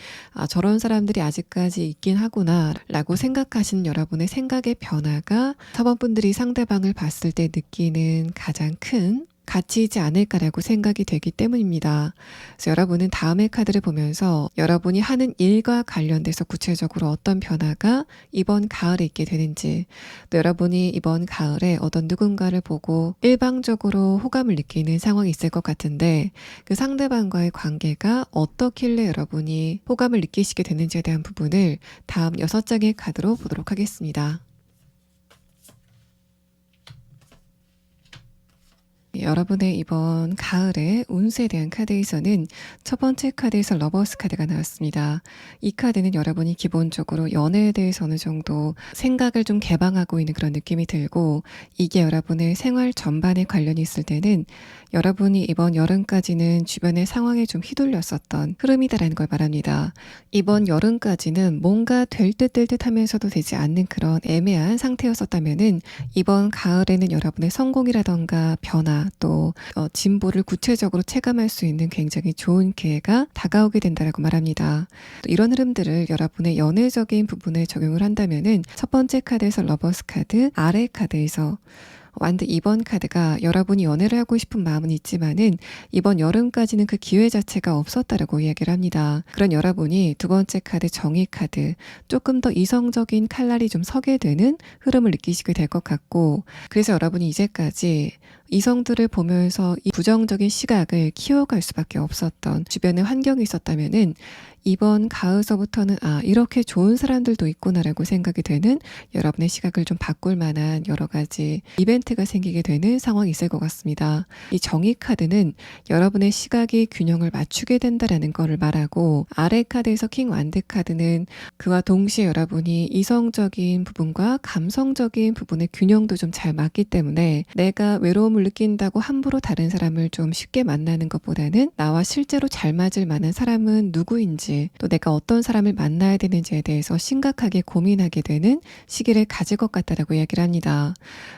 저런 사람들이 아직까지 있긴 하구나 라고 생각하시는 여러분의 생각의 변화가 4번 분들이 상대방을 봤을 때 느끼는 가장 큰 가치이지 않을까라고 생각이 되기 때문입니다. 그래서 여러분은 다음의 카드를 보면서 여러분이 하는 일과 관련돼서 구체적으로 어떤 변화가 이번 가을에 있게 되는지 또 여러분이 이번 가을에 어떤 누군가를 보고 일방적으로 호감을 느끼는 상황이 있을 것 같은데 그 상대방과의 관계가 어떻길래 여러분이 호감을 느끼시게 되는지에 대한 부분을 다음 6장의 카드로 보도록 하겠습니다. 여러분의 이번 가을의 운세에 대한 카드에서는 첫 번째 카드에서 러버스 카드가 나왔습니다. 이 카드는 여러분이 기본적으로 연애에 대해서 어느 정도 생각을 좀 개방하고 있는 그런 느낌이 들고 이게 여러분의 생활 전반에 관련이 있을 때는 여러분이 이번 여름까지는 주변의 상황에 좀 휘둘렸었던 흐름이다라는 걸 말합니다. 이번 여름까지는 뭔가 될 듯 될 듯 하면서도 되지 않는 그런 애매한 상태였었다면은 이번 가을에는 여러분의 성공이라던가 변화 또 진보를 구체적으로 체감할 수 있는 굉장히 좋은 기회가 다가오게 된다라고 말합니다. 또 이런 흐름들을 여러분의 연애적인 부분에 적용을 한다면은 첫 번째 카드에서 러버스 카드, 아래 카드에서 완드 2번 카드가 여러분이 연애를 하고 싶은 마음은 있지만은 이번 여름까지는 그 기회 자체가 없었다라고 이야기를 합니다. 그런 여러분이 두 번째 카드 정의 카드 조금 더 이성적인 칼날이 좀 서게 되는 흐름을 느끼시게 될 것 같고 그래서 여러분이 이제까지 이성들을 보면서 이 부정적인 시각을 키워갈 수밖에 없었던 주변의 환경이 있었다면은 이번 가을서부터는 이렇게 좋은 사람들도 있구나라고 생각이 되는 여러분의 시각을 좀 바꿀 만한 여러 가지 이벤트가 생기게 되는 상황이 있을 것 같습니다. 이 정의 카드는 여러분의 시각이 균형을 맞추게 된다라는 것을 말하고 아래 카드에서 킹 완드 카드는 그와 동시에 여러분이 이성적인 부분과 감성적인 부분의 균형도 좀 잘 맞기 때문에 내가 외로움을 느낀다고 함부로 다른 사람을 좀 쉽게 만나는 것보다는 나와 실제로 잘 맞을 만한 사람은 누구인지 되는지, 또 내가 어떤 사람을 만나야 되는지에 대해서 심각하게 고민하게 되는 시기를 가질 것 같다라고 이야기를 합니다.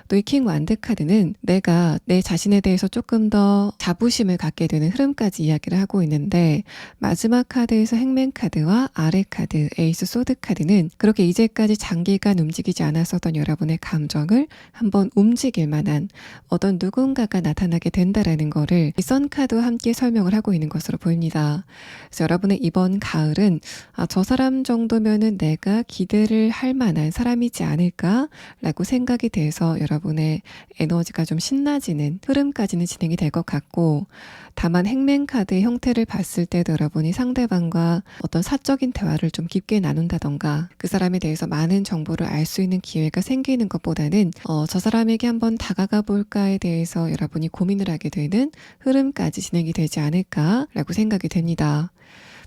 또 이 킹 완드 카드는 내가 내 자신에 대해서 조금 더 자부심을 갖게 되는 흐름까지 이야기를 하고 있는데, 마지막 카드에서 행맨 카드와 아래 카드, 에이스 소드 카드는 그렇게 이제까지 장기간 움직이지 않았었던 여러분의 감정을 한번 움직일 만한 어떤 누군가가 나타나게 된다라는 거를 이 선 카드와 함께 설명을 하고 있는 것으로 보입니다. 그래서 여러분의 이번 가을은 저 사람 정도면은 내가 기대를 할 만한 사람이지 않을까라고 생각이 돼서 여러분의 에너지가 좀 신나지는 흐름까지는 진행이 될 것 같고, 다만 행맨 카드의 형태를 봤을 때도 여러분이 상대방과 어떤 사적인 대화를 좀 깊게 나눈다던가 그 사람에 대해서 많은 정보를 알 수 있는 기회가 생기는 것보다는 저 사람에게 한번 다가가 볼까에 대해서 여러분이 고민을 하게 되는 흐름까지 진행이 되지 않을까라고 생각이 됩니다.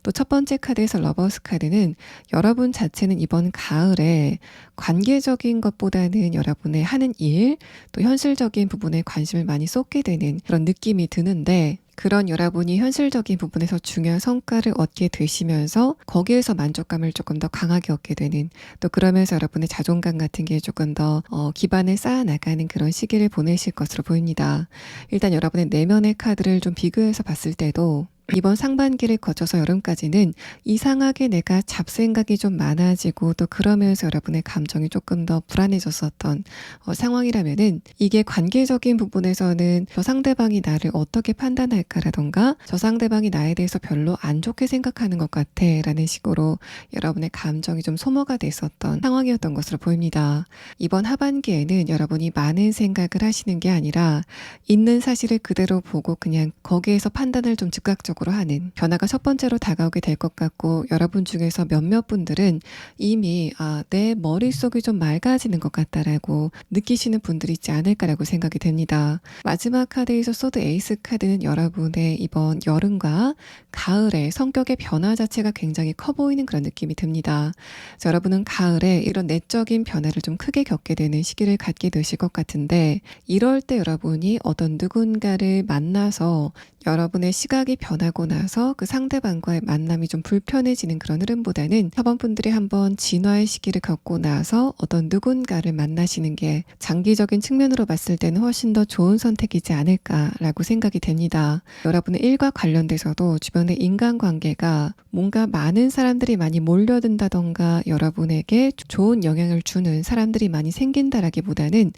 또 첫 번째 카드에서 러버스 카드는 여러분 자체는 이번 가을에 관계적인 것보다는 여러분의 하는 일, 또 현실적인 부분에 관심을 많이 쏟게 되는 그런 느낌이 드는데, 그런 여러분이 현실적인 부분에서 중요한 성과를 얻게 되시면서 거기에서 만족감을 조금 더 강하게 얻게 되는, 또 그러면서 여러분의 자존감 같은 게 조금 더 기반을 쌓아나가는 그런 시기를 보내실 것으로 보입니다. 일단 여러분의 내면의 카드를 좀 비교해서 봤을 때도 이번 상반기를 거쳐서 여름까지는 이상하게 내가 잡생각이 좀 많아지고, 또 그러면서 여러분의 감정이 조금 더 불안해졌었던 상황이라면은, 이게 관계적인 부분에서는 저 상대방이 나를 어떻게 판단할까라던가 저 상대방이 나에 대해서 별로 안 좋게 생각하는 것 같아 라는 식으로 여러분의 감정이 좀 소모가 됐었던 상황이었던 것으로 보입니다. 이번 하반기에는 여러분이 많은 생각을 하시는 게 아니라 있는 사실을 그대로 보고 그냥 거기에서 판단을 좀 즉각적으로 하는 변화가 첫 번째로 다가오게 될 것 같고, 여러분 중에서 몇몇 분들은 이미 내 머릿속이 좀 맑아지는 것 같다라고 느끼시는 분들이 있지 않을까라고 생각이 됩니다. 마지막 카드에서 소드 에이스 카드는 여러분의 이번 여름과 가을의 성격의 변화 자체가 굉장히 커 보이는 그런 느낌이 듭니다. 그래서 여러분은 가을에 이런 내적인 변화를 좀 크게 겪게 되는 시기를 갖게 되실 것 같은데, 이럴 때 여러분이 어떤 누군가를 만나서 여러분의 시각이 변하고 나서 그 상대방과의 만남이 좀 불편해지는 그런 흐름보다는 사번분들이 한번 진화의 시기를 겪고 나서 어떤 누군가를 만나시는 게 장기적인 측면으로 봤을 때는 훨씬 더 좋은 선택이지 않을까라고 생각이 됩니다. 여러분의 일과 관련돼서도 주변의 인간관계가 뭔가 많은 사람들이 많이 몰려든다던가 여러분에게 좋은 영향을 주는 사람들이 많이 생긴다라기보다는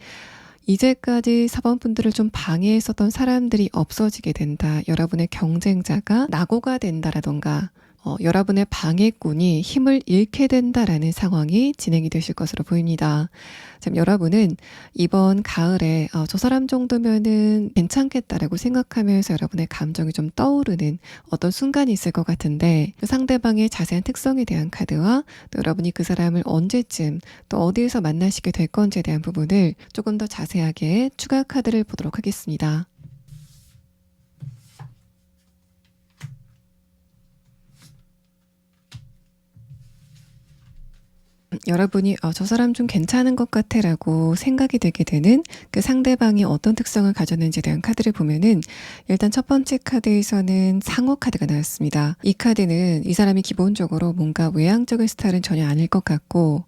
이제까지 사번분들을 좀 방해했었던 사람들이 없어지게 된다. 여러분의 경쟁자가 낙오가 된다라던가 여러분의 방해꾼이 힘을 잃게 된다라는 상황이 진행이 되실 것으로 보입니다. 참 여러분은 이번 가을에 저 사람 정도면은 괜찮겠다라고 생각하면서 여러분의 감정이 좀 떠오르는 어떤 순간이 있을 것 같은데, 그 상대방의 자세한 특성에 대한 카드와 또 여러분이 그 사람을 언제쯤 또 어디에서 만나시게 될 건지에 대한 부분을 조금 더 자세하게 추가 카드를 보도록 하겠습니다. 여러분이 저 사람 좀 괜찮은 것 같아 라고 생각이 되게 되는 그 상대방이 어떤 특성을 가졌는지에 대한 카드를 보면은, 일단 첫 번째 카드에서는 상어 카드가 나왔습니다. 이 카드는 이 사람이 기본적으로 뭔가 외향적인 스타일은 전혀 아닐 것 같고,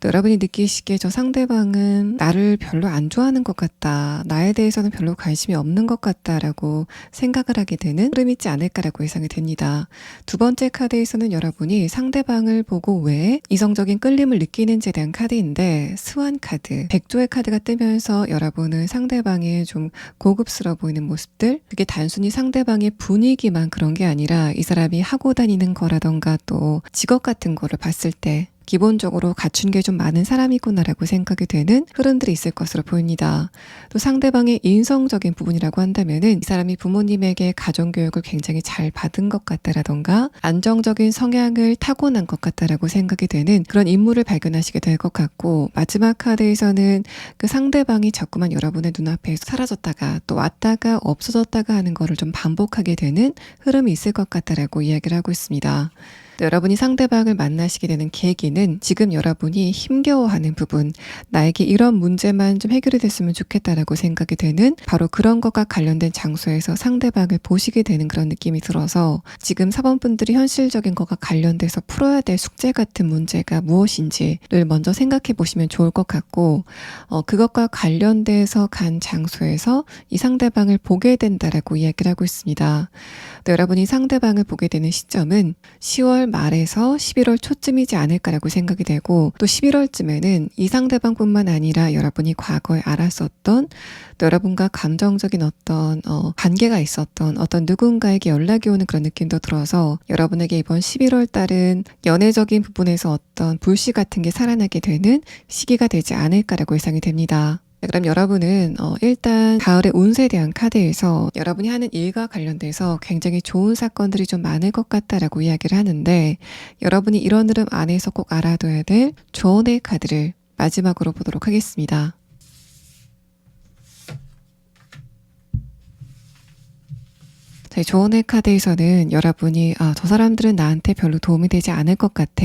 또 여러분이 느끼시기에 저 상대방은 나를 별로 안 좋아하는 것 같다, 나에 대해서는 별로 관심이 없는 것 같다라고 생각을 하게 되는 흐름이 있지 않을까라고 예상이 됩니다. 두 번째 카드에서는 여러분이 상대방을 보고 왜 이성적인 끌림을 느끼는지에 대한 카드인데, 스완 카드, 백조의 카드가 뜨면서 여러분은 상대방의 좀 고급스러워 보이는 모습들, 그게 단순히 상대방의 분위기만 그런 게 아니라 이 사람이 하고 다니는 거라던가 또 직업 같은 거를 봤을 때 기본적으로 갖춘 게 좀 많은 사람이구나라고 생각이 되는 흐름들이 있을 것으로 보입니다. 또 상대방의 인성적인 부분이라고 한다면은 이 사람이 부모님에게 가정교육을 굉장히 잘 받은 것 같다라던가 안정적인 성향을 타고난 것 같다라고 생각이 되는 그런 인물을 발견하시게 될 것 같고, 마지막 카드에서는 그 상대방이 자꾸만 여러분의 눈앞에서 사라졌다가 또 왔다가 없어졌다가 하는 거를 좀 반복하게 되는 흐름이 있을 것 같다라고 이야기를 하고 있습니다. 또 여러분이 상대방을 만나시게 되는 계기는 지금 여러분이 힘겨워하는 부분, 나에게 이런 문제만 좀 해결이 됐으면 좋겠다라고 생각이 되는 바로 그런 것과 관련된 장소에서 상대방을 보시게 되는 그런 느낌이 들어서 지금 사번분들이 현실적인 것과 관련돼서 풀어야 될 숙제 같은 문제가 무엇인지를 먼저 생각해 보시면 좋을 것 같고 그것과 관련돼서 간 장소에서 이 상대방을 보게 된다라고 이야기를 하고 있습니다. 또 여러분이 상대방을 보게 되는 시점은 10월 말에서 11월 초쯤이지 않을까라고 생각이 되고 또 11월쯤에는 이 상대방뿐만 아니라 여러분이 과거에 알았었던 또 여러분과 감정적인 어떤 관계가 있었던 어떤 누군가에게 연락이 오는 그런 느낌도 들어서 여러분에게 이번 11월 달은 연애적인 부분에서 어떤 불씨 같은 게 살아나게 되는 시기가 되지 않을까라고 예상이 됩니다. 그럼 여러분은 일단 가을의 운세에 대한 카드에서 여러분이 하는 일과 관련돼서 굉장히 좋은 사건들이 좀 많을 것 같다라고 이야기를 하는데 여러분이 이런 흐름 안에서 꼭 알아둬야 될 조언의 카드를 마지막으로 보도록 하겠습니다. 자, 이 조언의 카드에서는 여러분이 저 사람들은 나한테 별로 도움이 되지 않을 것 같아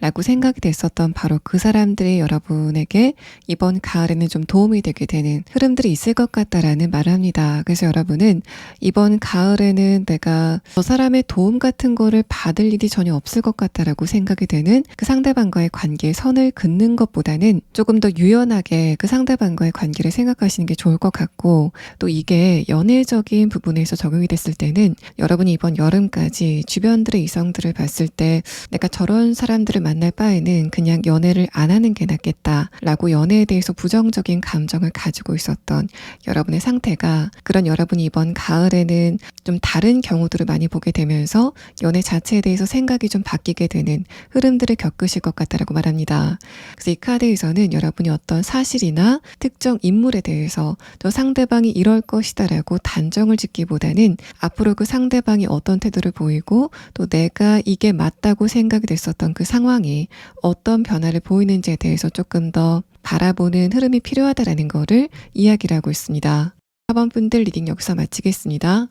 라고 생각이 됐었던 바로 그 사람들이 여러분에게 이번 가을에는 좀 도움이 되게 되는 흐름들이 있을 것 같다라는 말을 합니다. 그래서 여러분은 이번 가을에는 내가 저 사람의 도움 같은 거를 받을 일이 전혀 없을 것 같다라고 생각이 되는 그 상대방과의 관계에 선을 긋는 것보다는 조금 더 유연하게 그 상대방과의 관계를 생각하시는 게 좋을 것 같고 또 이게 연애적인 부분에서 적용이 됐을 때는 여러분이 이번 여름까지 주변들의 이성들을 봤을 때 내가 저런 사람들을 만날 바에는 그냥 연애를 안 하는 게 낫겠다라고 연애에 대해서 부정적인 감정을 가지고 있었던 여러분의 상태가 그런 여러분이 이번 가을에는 좀 다른 경우들을 많이 보게 되면서 연애 자체에 대해서 생각이 좀 바뀌게 되는 흐름들을 겪으실 것 같다라고 말합니다. 그래서 이 카드에서는 여러분이 어떤 사실이나 특정 인물에 대해서 저 상대방이 이럴 것이다라고 단정을 짓기보다는 앞으로 그 상대방이 어떤 태도를 보이고 또 내가 이게 맞다고 생각이 됐었던 그 상황이 어떤 변화를 보이는지에 대해서 조금 더 바라보는 흐름이 필요하다라는 거를 이야기를 하고 있습니다. 4번 분들 리딩 여기서 마치겠습니다.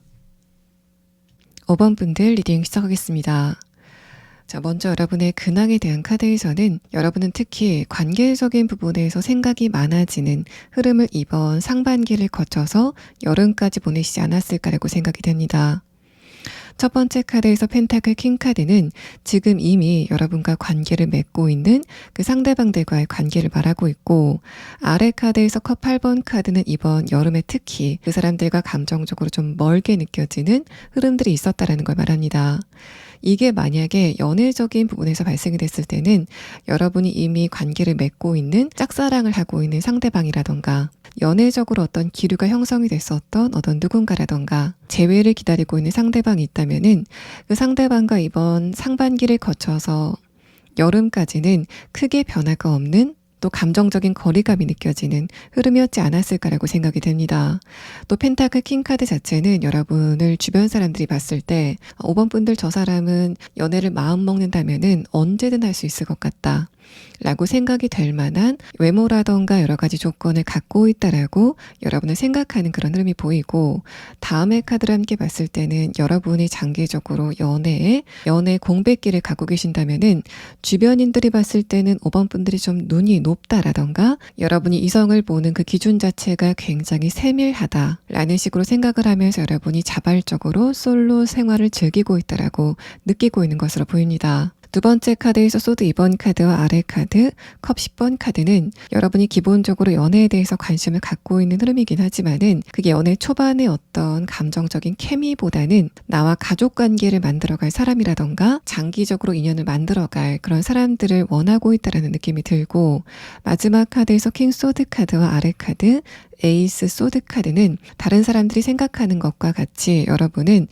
5번 분들 리딩 시작하겠습니다. 자, 먼저 여러분의 근황에 대한 카드에서는 여러분은 특히 관계적인 부분에서 생각이 많아지는 흐름을 이번 상반기를 거쳐서 여름까지 보내시지 않았을까라고 생각이 됩니다. 첫 번째 카드에서 펜타클 킹 카드는 지금 이미 여러분과 관계를 맺고 있는 그 상대방들과의 관계를 말하고 있고 아래 카드에서 컵 8번 카드는 이번 여름에 특히 그 사람들과 감정적으로 좀 멀게 느껴지는 흐름들이 있었다라는 걸 말합니다. 이게 만약에 연애적인 부분에서 발생이 됐을 때는 여러분이 이미 관계를 맺고 있는 짝사랑을 하고 있는 상대방이라던가 연애적으로 어떤 기류가 형성이 됐었던 어떤 누군가라던가 재회를 기다리고 있는 상대방이 있다면은 그 상대방과 이번 상반기를 거쳐서 여름까지는 크게 변화가 없는 또 감정적인 거리감이 느껴지는 흐름이었지 않았을까라고 생각이 됩니다. 또 펜타클 킹카드 자체는 여러분을 주변 사람들이 봤을 때 5번 분들 저 사람은 연애를 마음먹는다면은 언제든 할 수 있을 것 같다. 라고 생각이 될 만한 외모라던가 여러 가지 조건을 갖고 있다라고 여러분을 생각하는 그런 흐름이 보이고 다음의 카드를 함께 봤을 때는 여러분이 장기적으로 연애 공백기를 갖고 계신다면은 주변인들이 봤을 때는 5번 분들이 좀 눈이 높다라던가 여러분이 이성을 보는 그 기준 자체가 굉장히 세밀하다라는 식으로 생각을 하면서 여러분이 자발적으로 솔로 생활을 즐기고 있다라고 느끼고 있는 것으로 보입니다. 두 번째 카드에서 소드 2번 카드와 아래 카드, 컵 10번 카드는 여러분이 기본적으로 연애에 대해서 관심을 갖고 있는 흐름이긴 하지만은 그게 연애 초반의 어떤 감정적인 케미보다는 나와 가족 관계를 만들어갈 사람이라던가 장기적으로 인연을 만들어갈 그런 사람들을 원하고 있다라는 느낌이 들고 마지막 카드에서 킹 소드 카드와 아래 카드, 에이스 소드 카드는 다른 사람들이 생각하는 것과 같이 여러분은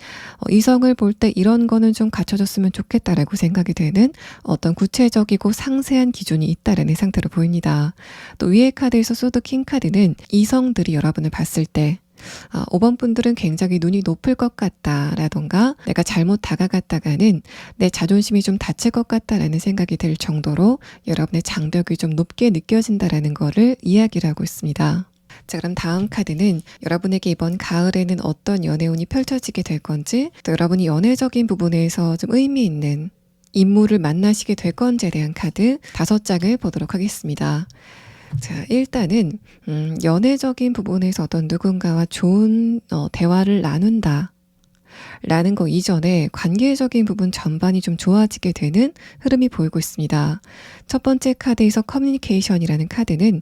이성을 볼 때 이런 거는 좀 갖춰줬으면 좋겠다라고 생각이 되는 어떤 구체적이고 상세한 기준이 있다라는 상태로 보입니다. 또 위의 카드에서 소드 킹 카드는 이성들이 여러분을 봤을 때 5번 분들은 굉장히 눈이 높을 것 같다라던가 내가 잘못 다가갔다가는 내 자존심이 좀 다칠 것 같다라는 생각이 들 정도로 여러분의 장벽이 좀 높게 느껴진다라는 거를 이야기를 하고 있습니다. 자, 그럼 다음 카드는 여러분에게 이번 가을에는 어떤 연애운이 펼쳐지게 될 건지 또 여러분이 연애적인 부분에서 좀 의미 있는 인물을 만나시게 될 건지에 대한 카드 5장을 보도록 하겠습니다. 자, 일단은 연애적인 부분에서 어떤 누군가와 좋은 대화를 나눈다 라는 거 이전에 관계적인 부분 전반이 좀 좋아지게 되는 흐름이 보이고 있습니다. 첫 번째 카드에서 커뮤니케이션이라는 카드는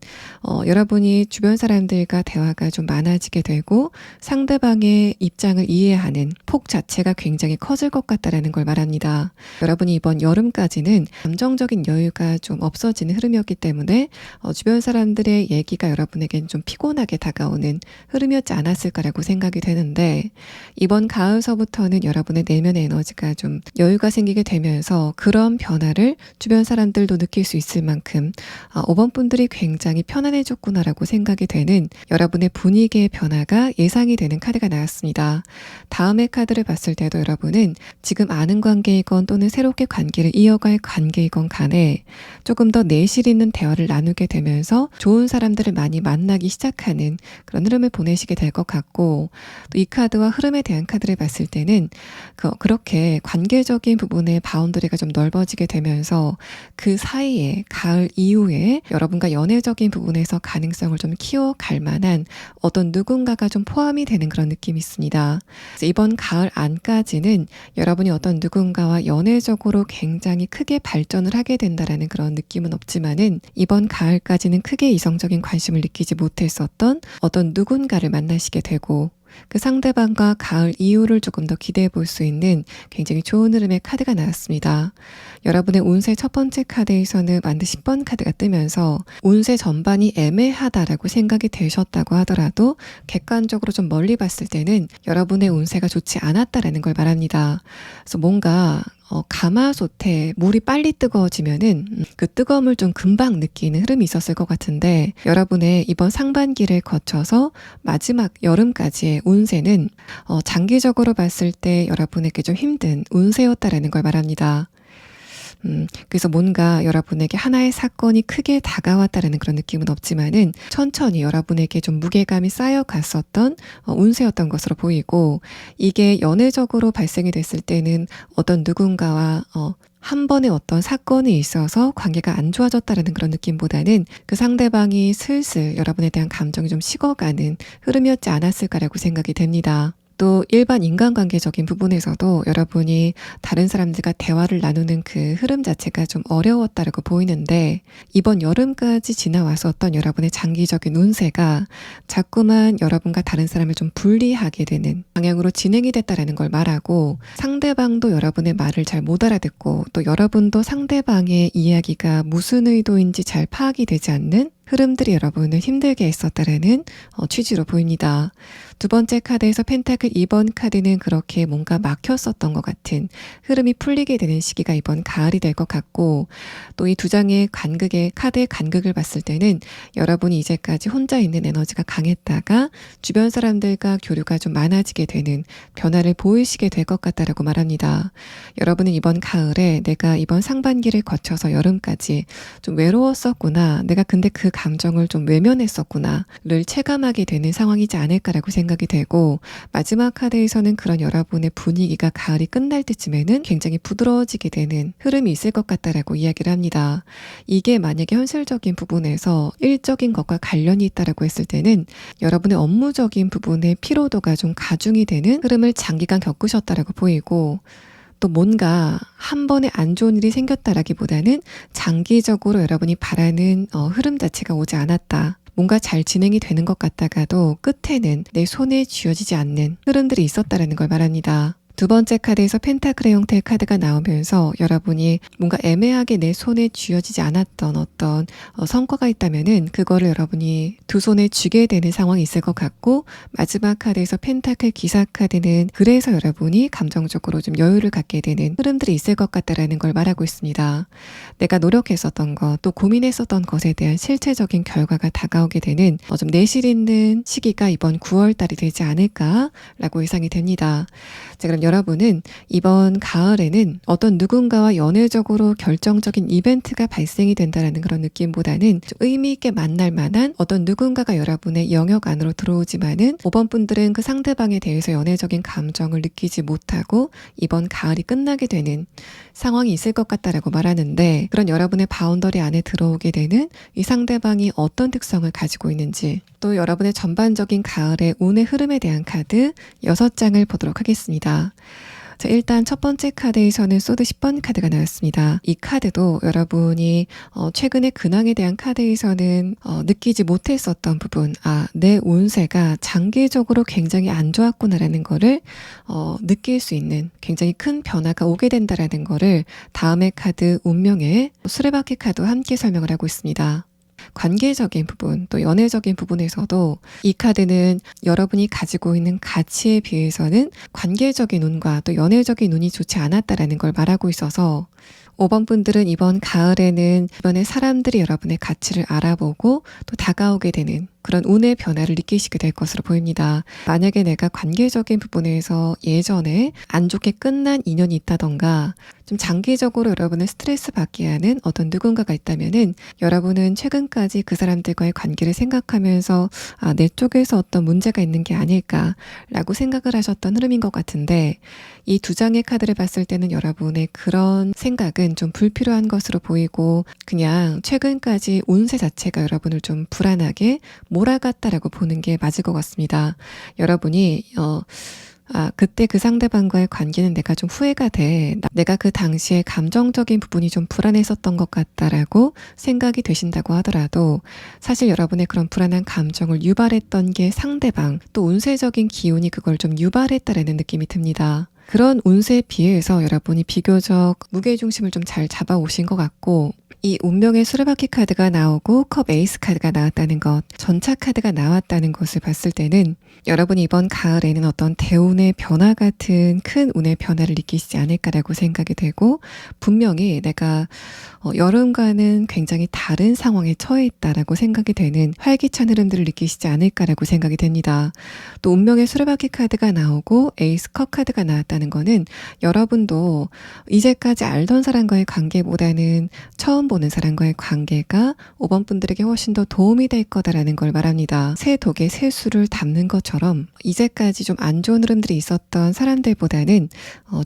여러분이 주변 사람들과 대화가 좀 많아지게 되고 상대방의 입장을 이해하는 폭 자체가 굉장히 커질 것 같다라는 걸 말합니다. 여러분이 이번 여름까지는 감정적인 여유가 좀 없어지는 흐름이었기 때문에 주변 사람들의 얘기가 여러분에겐 좀 피곤하게 다가오는 흐름이었지 않았을까라고 생각이 되는데, 이번 가을서부터는 여러분의 내면의 에너지가 좀 여유가 생기게 되면서 그런 변화를 주변 사람들도 느낄 수 있을 만큼 5번 분들이 굉장히 편안해졌구나라고 생각이 되는 여러분의 분위기의 변화가 예상이 되는 카드가 나왔습니다. 다음의 카드를 봤을 때도 여러분은 지금 아는 관계이건 또는 새롭게 관계를 이어갈 관계이건 간에 조금 더 내실 있는 대화를 나누게 되면서 좋은 사람들을 많이 만나기 시작하는 그런 흐름을 보내시게 될 것 같고, 또 이 카드와 흐름에 대한 카드를 봤을 때는 그렇게 관계적인 부분의 바운더리가 좀 넓어지게 되면서 그 사이에 가을 이후에 여러분과 연애적인 부분에서 가능성을 좀 키워갈 만한 어떤 누군가가 좀 포함이 되는 그런 느낌이 있습니다. 그래서 이번 가을 안까지는 여러분이 어떤 누군가와 연애적으로 굉장히 크게 발전을 하게 된다라는 그런 느낌은 없지만은, 이번 가을까지는 크게 이성적인 관심을 느끼지 못했었던 어떤 누군가를 만나시게 되고 그 상대방과 가을 이후를 조금 더 기대해 볼 수 있는 굉장히 좋은 흐름의 카드가 나왔습니다. 여러분의 운세 첫 번째 카드에서는 만드 10번 카드가 뜨면서 운세 전반이 애매하다라고 생각이 되셨다고 하더라도 객관적으로 좀 멀리 봤을 때는 여러분의 운세가 좋지 않았다라는 걸 말합니다. 그래서 뭔가 가마솥에 물이 빨리 뜨거워지면은 그 뜨거움을 좀 금방 느끼는 흐름이 있었을 것 같은데, 여러분의 이번 상반기를 거쳐서 마지막 여름까지의 운세는 장기적으로 봤을 때 여러분에게 좀 힘든 운세였다라는 걸 말합니다. 그래서 뭔가 여러분에게 하나의 사건이 크게 다가왔다는 그런 느낌은 없지만은 천천히 여러분에게 좀 무게감이 쌓여갔었던 운세였던 것으로 보이고, 이게 연애적으로 발생이 됐을 때는 어떤 누군가와 한 번의 어떤 사건이 있어서 관계가 안 좋아졌다라는 그런 느낌보다는 그 상대방이 슬슬 여러분에 대한 감정이 좀 식어가는 흐름이었지 않았을까라고 생각이 됩니다. 또 일반 인간관계적인 부분에서도 여러분이 다른 사람들과 대화를 나누는 그 흐름 자체가 좀 어려웠다라고 보이는데, 이번 여름까지 지나와서 어떤 여러분의 장기적인 운세가 자꾸만 여러분과 다른 사람을 좀 분리하게 되는 방향으로 진행이 됐다라는 걸 말하고, 상대방도 여러분의 말을 잘 못 알아듣고 또 여러분도 상대방의 이야기가 무슨 의도인지 잘 파악이 되지 않는 흐름들이 여러분을 힘들게 했었다라는 취지로 보입니다. 두 번째 카드에서 펜타클 2번 카드는 그렇게 뭔가 막혔었던 것 같은 흐름이 풀리게 되는 시기가 이번 가을이 될 것 같고, 또 이 두 장의 카드의 간극을 봤을 때는 여러분이 이제까지 혼자 있는 에너지가 강했다가 주변 사람들과 교류가 좀 많아지게 되는 변화를 보이시게 될 것 같다라고 말합니다. 여러분은 이번 가을에 내가 이번 상반기를 거쳐서 여름까지 좀 외로웠었구나, 내가 근데 그 감정을 좀 외면했었구나를 체감하게 되는 상황이지 않을까라고 생각이 되고, 마지막 카드에서는 그런 여러분의 분위기가 가을이 끝날 때쯤에는 굉장히 부드러워지게 되는 흐름이 있을 것 같다라고 이야기를 합니다. 이게 만약에 현실적인 부분에서 일적인 것과 관련이 있다라고 했을 때는 여러분의 업무적인 부분의 피로도가 좀 가중이 되는 흐름을 장기간 겪으셨다라고 보이고, 또 뭔가 한 번에 안 좋은 일이 생겼다라기보다는 장기적으로 여러분이 바라는 흐름 자체가 오지 않았다. 뭔가 잘 진행이 되는 것 같다가도 끝에는 내 손에 쥐어지지 않는 흐름들이 있었다라는 걸 말합니다. 두 번째 카드에서 펜타클의 형태의 카드가 나오면서 여러분이 뭔가 애매하게 내 손에 쥐어지지 않았던 어떤 성과가 있다면은 그거를 여러분이 두 손에 쥐게 되는 상황이 있을 것 같고, 마지막 카드에서 펜타클 기사 카드는 그래서 여러분이 감정적으로 좀 여유를 갖게 되는 흐름들이 있을 것 같다라는 걸 말하고 있습니다. 내가 노력했었던 것, 또 고민했었던 것에 대한 실체적인 결과가 다가오게 되는 좀 내실 있는 시기가 이번 9월 달이 되지 않을까라고 예상이 됩니다. 자, 그럼 여러분은 이번 가을에는 어떤 누군가와 연애적으로 결정적인 이벤트가 발생이 된다라는 그런 느낌보다는 좀 의미 있게 만날 만한 어떤 누군가가 여러분의 영역 안으로 들어오지만은 5번 분들은 그 상대방에 대해서 연애적인 감정을 느끼지 못하고 이번 가을이 끝나게 되는 상황이 있을 것 같다라고 말하는데, 그런 여러분의 바운더리 안에 들어오게 되는 이 상대방이 어떤 특성을 가지고 있는지, 또 여러분의 전반적인 가을의 운의 흐름에 대한 카드 6장을 보도록 하겠습니다. 자, 일단 첫 번째 카드에서는 소드 10번 카드가 나왔습니다. 이 카드도 여러분이 최근에 근황에 대한 카드에서는 느끼지 못했었던 부분, 내 운세가 장기적으로 굉장히 안 좋았구나라는 거를 느낄 수 있는 굉장히 큰 변화가 오게 된다라는 거를 다음의 카드 운명의 수레바퀴 카드와 함께 설명을 하고 있습니다. 관계적인 부분, 또 연애적인 부분에서도 이 카드는 여러분이 가지고 있는 가치에 비해서는 관계적인 운과 또 연애적인 운이 좋지 않았다라는 걸 말하고 있어서 5번 분들은 이번 가을에는 주변의 사람들이 여러분의 가치를 알아보고 또 다가오게 되는 그런 운의 변화를 느끼시게 될 것으로 보입니다. 만약에 내가 관계적인 부분에서 예전에 안 좋게 끝난 인연이 있다던가 좀 장기적으로 여러분을 스트레스 받게 하는 어떤 누군가가 있다면은 여러분은 최근까지 그 사람들과의 관계를 생각하면서 내 쪽에서 어떤 문제가 있는 게 아닐까라고 생각을 하셨던 흐름인 것 같은데, 이 2장의 카드를 봤을 때는 여러분의 그런 생각은 좀 불필요한 것으로 보이고 그냥 최근까지 운세 자체가 여러분을 좀 불안하게 몰아갔다라고 보는 게 맞을 것 같습니다. 여러분이 그때 그 상대방과의 관계는 내가 좀 후회가 돼. 내가 그 당시에 감정적인 부분이 좀 불안했었던 것 같다라고 생각이 되신다고 하더라도 사실 여러분의 그런 불안한 감정을 유발했던 게 상대방, 또 운세적인 기운이 그걸 좀 유발했다라는 느낌이 듭니다. 그런 운세에 비해서 여러분이 비교적 무게중심을 좀 잘 잡아오신 것 같고, 이 운명의 수레바퀴 카드가 나오고 컵 에이스 카드가 나왔다는 것, 전차 카드가 나왔다는 것을 봤을 때는 여러분이 이번 가을에는 어떤 대운의 변화 같은 큰 운의 변화를 느끼시지 않을까라고 생각이 되고, 분명히 내가 여름과는 굉장히 다른 상황에 처해 있다라고 생각이 되는 활기찬 흐름들을 느끼시지 않을까라고 생각이 됩니다. 또 운명의 수레바퀴 카드가 나오고 에이스 컵 카드가 나왔다는 거는 여러분도 이제까지 알던 사람과의 관계보다는 처음 보는 사람과의 관계가 5번 분들에게 훨씬 더 도움이 될 거다라는 걸 말합니다. 새 독에 새 술을 담는 것처럼 이제까지 좀 안 좋은 흐름들이 있었던 사람들보다는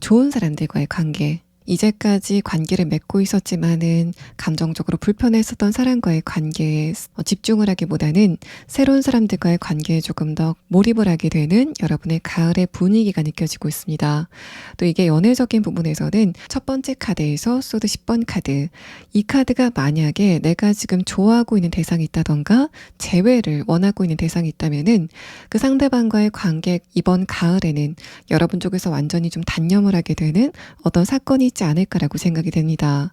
좋은 사람들과의 관계, 이제까지 관계를 맺고 있었지만은 감정적으로 불편했었던 사람과의 관계에 집중을 하기보다는 새로운 사람들과의 관계에 조금 더 몰입을 하게 되는 여러분의 가을의 분위기가 느껴지고 있습니다. 또 이게 연애적인 부분에서는 첫 번째 카드에서 소드 10번 카드, 이 카드가 만약에 내가 지금 좋아하고 있는 대상이 있다던가 재회를 원하고 있는 대상이 있다면은 그 상대방과의 관계 이번 가을에는 여러분 쪽에서 완전히 좀 단념을 하게 되는 어떤 사건이 있지 않을까라고 생각이 됩니다.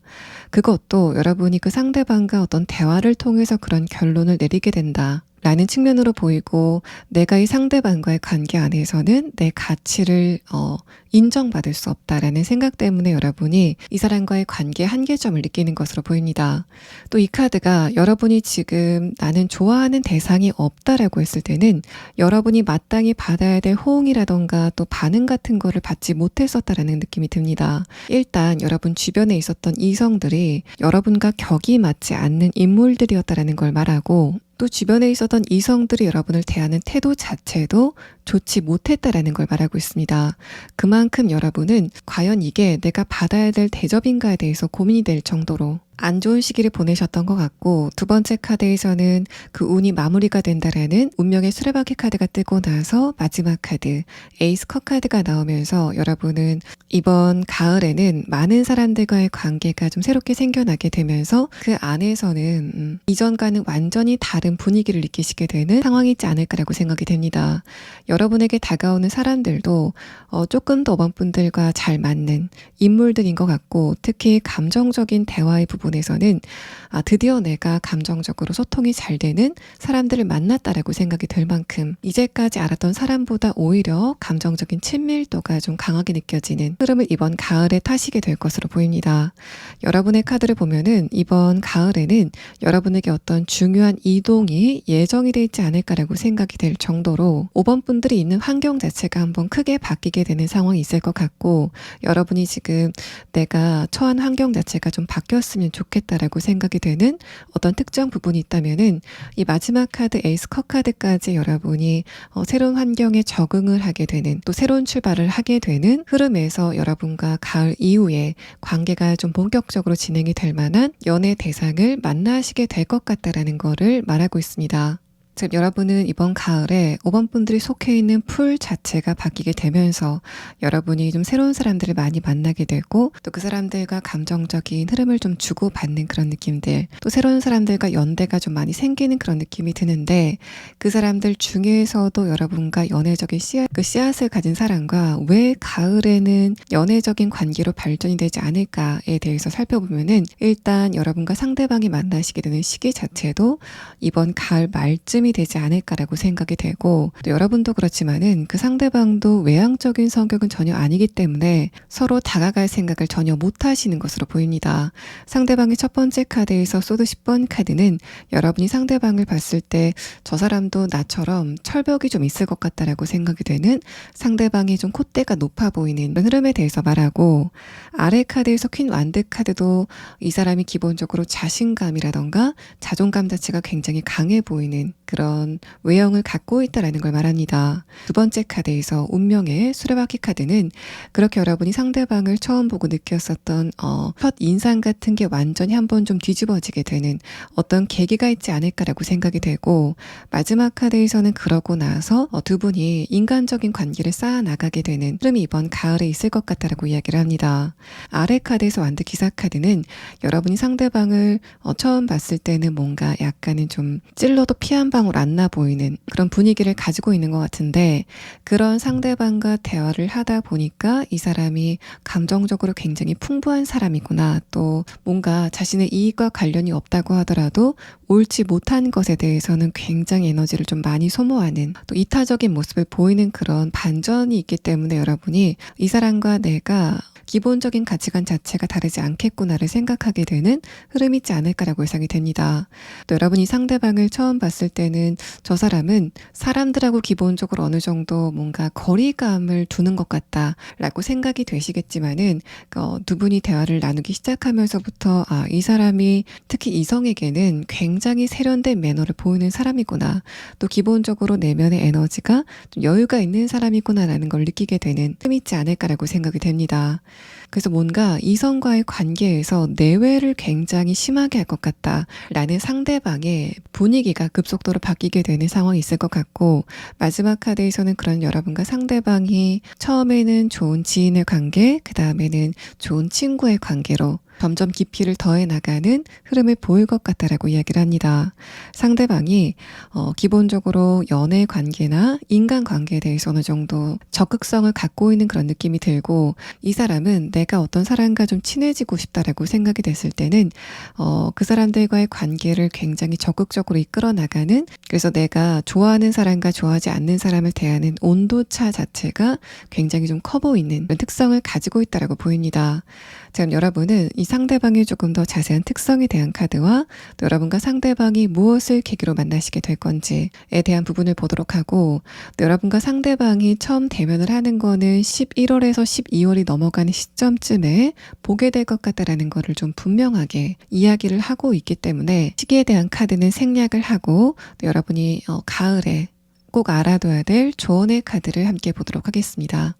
그것도 여러분이 그 상대방과 어떤 대화를 통해서 그런 결론을 내리게 된다 라는 측면으로 보이고, 내가 이 상대방과의 관계 안에서는 내 가치를 인정받을 수 없다라는 생각 때문에 여러분이 이 사람과의 관계의 한계점을 느끼는 것으로 보입니다. 또 이 카드가 여러분이 지금 나는 좋아하는 대상이 없다라고 했을 때는 여러분이 마땅히 받아야 될 호응이라던가 또 반응 같은 거를 받지 못했었다라는 느낌이 듭니다. 일단 여러분 주변에 있었던 이성들이 여러분과 격이 맞지 않는 인물들이었다라는 걸 말하고, 또 주변에 있었던 이성들이 여러분을 대하는 태도 자체도 좋지 못했다라는 걸 말하고 있습니다. 그만큼 여러분은 과연 이게 내가 받아야 될 대접인가에 대해서 고민이 될 정도로 안 좋은 시기를 보내셨던 것 같고, 두 번째 카드에서는 그 운이 마무리가 된다라는 운명의 수레바퀴 카드가 뜨고 나서 마지막 카드 에이스 컵 카드가 나오면서 여러분은 이번 가을에는 많은 사람들과의 관계가 좀 새롭게 생겨나게 되면서 그 안에서는 이전과는 완전히 다른 분위기를 느끼시게 되는 상황이 있지 않을까라고 생각이 됩니다. 여러분에게 다가오는 사람들도 조금 더 5번 분들과 잘 맞는 인물들인 것 같고, 특히 감정적인 대화의 부분에서는 드디어 내가 감정적으로 소통이 잘 되는 사람들을 만났다라고 생각이 될 만큼 이제까지 알았던 사람보다 오히려 감정적인 친밀도가 좀 강하게 느껴지는 흐름을 이번 가을에 타시게 될 것으로 보입니다. 여러분의 카드를 보면은 이번 가을에는 여러분에게 어떤 중요한 이동이 예정이 되어 있지 않을까라고 생각이 될 정도로 5번 분들 여러분들이 있는 환경 자체가 한번 크게 바뀌게 되는 상황이 있을 것 같고, 여러분이 지금 내가 처한 환경 자체가 좀 바뀌었으면 좋겠다라고 생각이 되는 어떤 특정 부분이 있다면은 이 마지막 카드 에이스 컵 카드까지 여러분이 새로운 환경에 적응을 하게 되는, 또 새로운 출발을 하게 되는 흐름에서 여러분과 가을 이후에 관계가 좀 본격적으로 진행이 될 만한 연애 대상을 만나시게 될 것 같다라는 거를 말하고 있습니다. 즉 여러분은 이번 가을에 5번 분들이 속해 있는 풀 자체가 바뀌게 되면서 여러분이 좀 새로운 사람들을 많이 만나게 되고, 또 그 사람들과 감정적인 흐름을 좀 주고받는 그런 느낌들, 또 새로운 사람들과 연대가 좀 많이 생기는 그런 느낌이 드는데, 그 사람들 중에서도 여러분과 연애적인 씨앗을 가진 사람과 왜 가을에는 연애적인 관계로 발전이 되지 않을까에 대해서 살펴보면은, 일단 여러분과 상대방이 만나시게 되는 시기 자체도 이번 가을 말쯤 이 되지 않을까라고 생각이 되고, 또 여러분도 그렇지만은 그 상대방도 외향적인 성격은 전혀 아니기 때문에 서로 다가갈 생각을 전혀 못 하시는 것으로 보입니다. 상대방의 첫 번째 카드에서 소드 10번 카드는 여러분이 상대방을 봤을 때 저 사람도 나처럼 철벽이 좀 있을 것 같다라고 생각이 되는, 상대방이 좀 콧대가 높아 보이는 그런 흐름에 대해서 말하고, 아래 카드에서 퀸 완드 카드도 이 사람이 기본적으로 자신감이라던가 자존감 자체가 굉장히 강해 보이는 그런 외형을 갖고 있다라는 걸 말합니다. 두 번째 카드에서 운명의 수레바퀴 카드는 그렇게 여러분이 상대방을 처음 보고 느꼈었던 첫 인상 같은 게 완전히 한번 좀 뒤집어지게 되는 어떤 계기가 있지 않을까라고 생각이 되고, 마지막 카드에서는 그러고 나서 두 분이 인간적인 관계를 쌓아 나가게 되는 흐름이 이번 가을에 있을 것 같다라고 이야기를 합니다. 아래 카드에서 완드 기사 카드는 여러분이 상대방을 처음 봤을 때는 뭔가 약간은 좀 찔러도 피 한 방울 안 나 보이는 그런 분위기를 가지고 있는 것 같은데, 그런 상대방과 대화를 하다 보니까 이 사람이 감정적으로 굉장히 풍부한 사람이구나, 또 뭔가 자신의 이익과 관련이 없다고 하더라도 옳지 못한 것에 대해서는 굉장히 에너지를 좀 많이 소모하는, 또 이타적인 모습을 보이는 그런 반전이 있기 때문에 여러분이 이 사람과 내가 기본적인 가치관 자체가 다르지 않겠구나를 생각하게 되는 흐름이 있지 않을까라고 예상이 됩니다. 또 여러분이 상대방을 처음 봤을 때는 저 사람은 사람들하고 기본적으로 어느 정도 뭔가 거리감을 두는 것 같다라고 생각이 되시겠지만은, 두 분이 대화를 나누기 시작하면서부터 이 사람이 특히 이성에게는 굉장히 세련된 매너를 보이는 사람이구나, 또 기본적으로 내면의 에너지가 좀 여유가 있는 사람이구나라는 걸 느끼게 되는 흠이 있지 않을까라고 생각이 됩니다. 그래서 뭔가 이성과의 관계에서 내외를 굉장히 심하게 할 것 같다라는 상대방의 분위기가 급속도로 바뀌게 되는 상황이 있을 것 같고, 마지막 카드에서는 그런 여러분과 상대방이 처음에는 좋은 지인의 관계, 그 다음에는 좋은 친구의 관계로 점점 깊이를 더해 나가는 흐름을 보일 것 같다라고 이야기를 합니다. 상대방이 기본적으로 연애 관계나 인간 관계에 대해서 어느 정도 적극성을 갖고 있는 그런 느낌이 들고, 이 사람은 내가 어떤 사람과 좀 친해지고 싶다라고 생각이 됐을 때는 그 사람들과의 관계를 굉장히 적극적으로 이끌어 나가는, 그래서 내가 좋아하는 사람과 좋아하지 않는 사람을 대하는 온도차 자체가 굉장히 좀 커 보이는 그런 특성을 가지고 있다라고 보입니다. 지금 여러분은 이 상대방의 조금 더 자세한 특성에 대한 카드와 또 여러분과 상대방이 무엇을 계기로 만나시게 될 건지에 대한 부분을 보도록 하고, 또 여러분과 상대방이 처음 대면을 하는 거는 11월에서 12월이 넘어가는 시점쯤에 보게 될 것 같다라는 거를 좀 분명하게 이야기를 하고 있기 때문에, 시기에 대한 카드는 생략을 하고, 또 여러분이 가을에 꼭 알아둬야 될 조언의 카드를 함께 보도록 하겠습니다.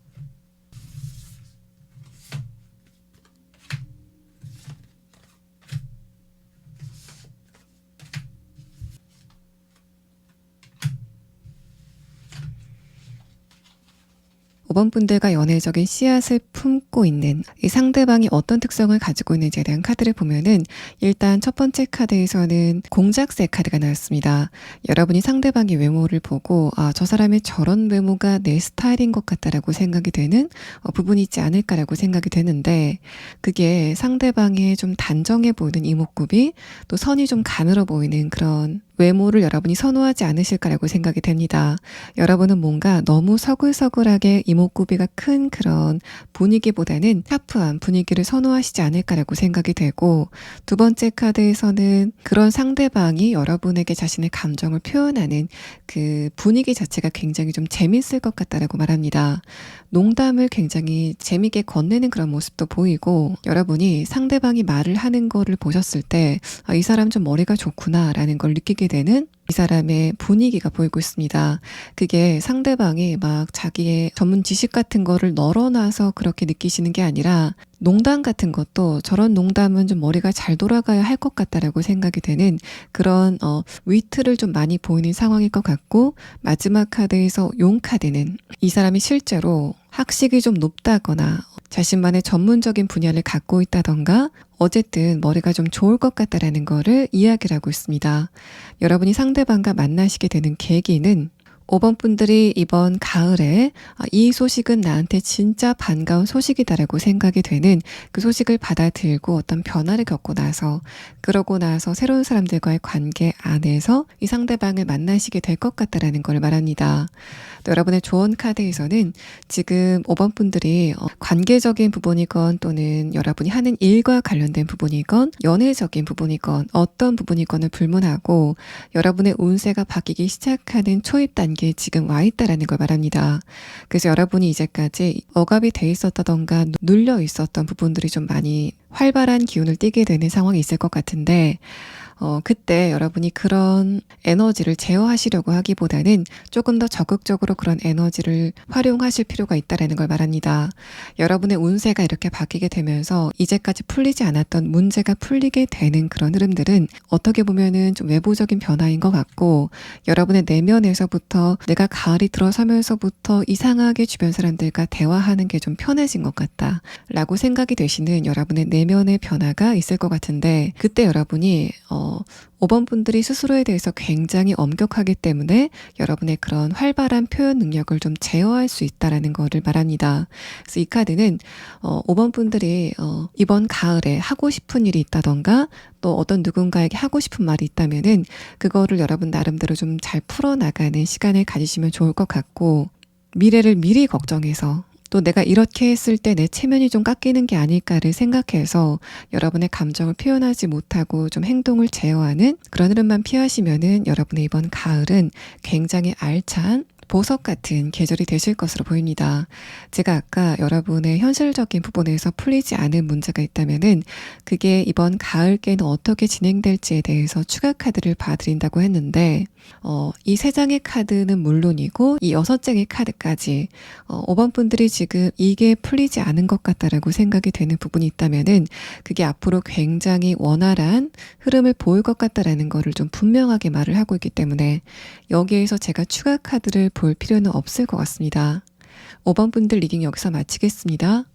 5번 분들과 연애적인 씨앗을 품고 있는 이 상대방이 어떤 특성을 가지고 있는지에 대한 카드를 보면은, 일단 첫 번째 카드에서는 공작새 카드가 나왔습니다. 여러분이 상대방의 외모를 보고 저 사람의 저런 외모가 내 스타일인 것 같다라고 생각이 되는 부분이 있지 않을까라고 생각이 되는데, 그게 상대방의 좀 단정해 보이는 이목구비, 또 선이 좀 가늘어 보이는 그런 외모를 여러분이 선호하지 않으실까라고 생각이 됩니다. 여러분은 뭔가 너무 서글서글하게 이목구비가 큰 그런 분위기보다는 샤프한 분위기를 선호하시지 않을까라고 생각이 되고, 두 번째 카드에서는 그런 상대방이 여러분에게 자신의 감정을 표현하는 그 분위기 자체가 굉장히 좀 재밌을 것 같다라고 말합니다. 농담을 굉장히 재미있게 건네는 그런 모습도 보이고, 여러분이 상대방이 말을 하는 거를 보셨을 때 이 사람 좀 머리가 좋구나 라는 걸 느끼게 되는 이 사람의 분위기가 보이고 있습니다. 그게 상대방이 막 자기의 전문 지식 같은 거를 널어놔서 그렇게 느끼시는 게 아니라, 농담 같은 것도 저런 농담은 좀 머리가 잘 돌아가야 할 것 같다라고 생각이 되는 그런 위트를 좀 많이 보이는 상황일 것 같고, 마지막 카드에서 용 카드는 이 사람이 실제로 학식이 좀 높다거나 자신만의 전문적인 분야를 갖고 있다던가 어쨌든 머리가 좀 좋을 것 같다라는 거를 이야기를 하고 있습니다. 여러분이 상대방과 만나시게 되는 계기는 5번 분들이 이번 가을에 이 소식은 나한테 진짜 반가운 소식이다라고 생각이 되는 그 소식을 받아들고 어떤 변화를 겪고 나서, 그러고 나서 새로운 사람들과의 관계 안에서 이 상대방을 만나시게 될 것 같다라는 걸 말합니다. 또 여러분의 조언 카드에서는 지금 5번 분들이 관계적인 부분이건 또는 여러분이 하는 일과 관련된 부분이건 연애적인 부분이건 어떤 부분이건을 불문하고 여러분의 운세가 바뀌기 시작하는 초입 단계에 지금 와 있다라는 걸 말합니다. 그래서 여러분이 이제까지 억압이 돼 있었다던가 눌려 있었던 부분들이 좀 많이 활발한 기운을 띠게 되는 상황이 있을 것 같은데, 그때 여러분이 그런 에너지를 제어하시려고 하기보다는 조금 더 적극적으로 그런 에너지를 활용하실 필요가 있다라는 걸 말합니다. 여러분의 운세가 이렇게 바뀌게 되면서 이제까지 풀리지 않았던 문제가 풀리게 되는 그런 흐름들은 어떻게 보면은 좀 외부적인 변화인 것 같고, 여러분의 내면에서부터 내가 가을이 들어서면서부터 이상하게 주변 사람들과 대화하는 게 좀 편해진 것 같다 라고 생각이 되시는 여러분의 내면의 변화가 있을 것 같은데, 그때 여러분이 5번 분들이 스스로에 대해서 굉장히 엄격하기 때문에 여러분의 그런 활발한 표현 능력을 좀 제어할 수 있다라는 거를 말합니다. 그래서 이 카드는 5번 분들이 이번 가을에 하고 싶은 일이 있다던가 또 어떤 누군가에게 하고 싶은 말이 있다면은 그거를 여러분 나름대로 좀 잘 풀어나가는 시간을 가지시면 좋을 것 같고, 미래를 미리 걱정해서 또 내가 이렇게 했을 때 내 체면이 좀 깎이는 게 아닐까를 생각해서 여러분의 감정을 표현하지 못하고 좀 행동을 제어하는 그런 흐름만 피하시면은 여러분의 이번 가을은 굉장히 알찬 보석 같은 계절이 되실 것으로 보입니다. 제가 아까 여러분의 현실적인 부분에서 풀리지 않은 문제가 있다면은 그게 이번 가을께는 어떻게 진행될지에 대해서 추가 카드를 봐드린다고 했는데, 이 3장의 카드는 물론이고 이 6장의 카드까지 5번 분들이 지금 이게 풀리지 않은 것 같다라고 생각이 되는 부분이 있다면은 그게 앞으로 굉장히 원활한 흐름을 보일 것 같다라는 거를 좀 분명하게 말을 하고 있기 때문에 여기에서 제가 추가 카드를 볼 필요는 없을 것 같습니다. 5번 분들 리딩 여기서 마치겠습니다.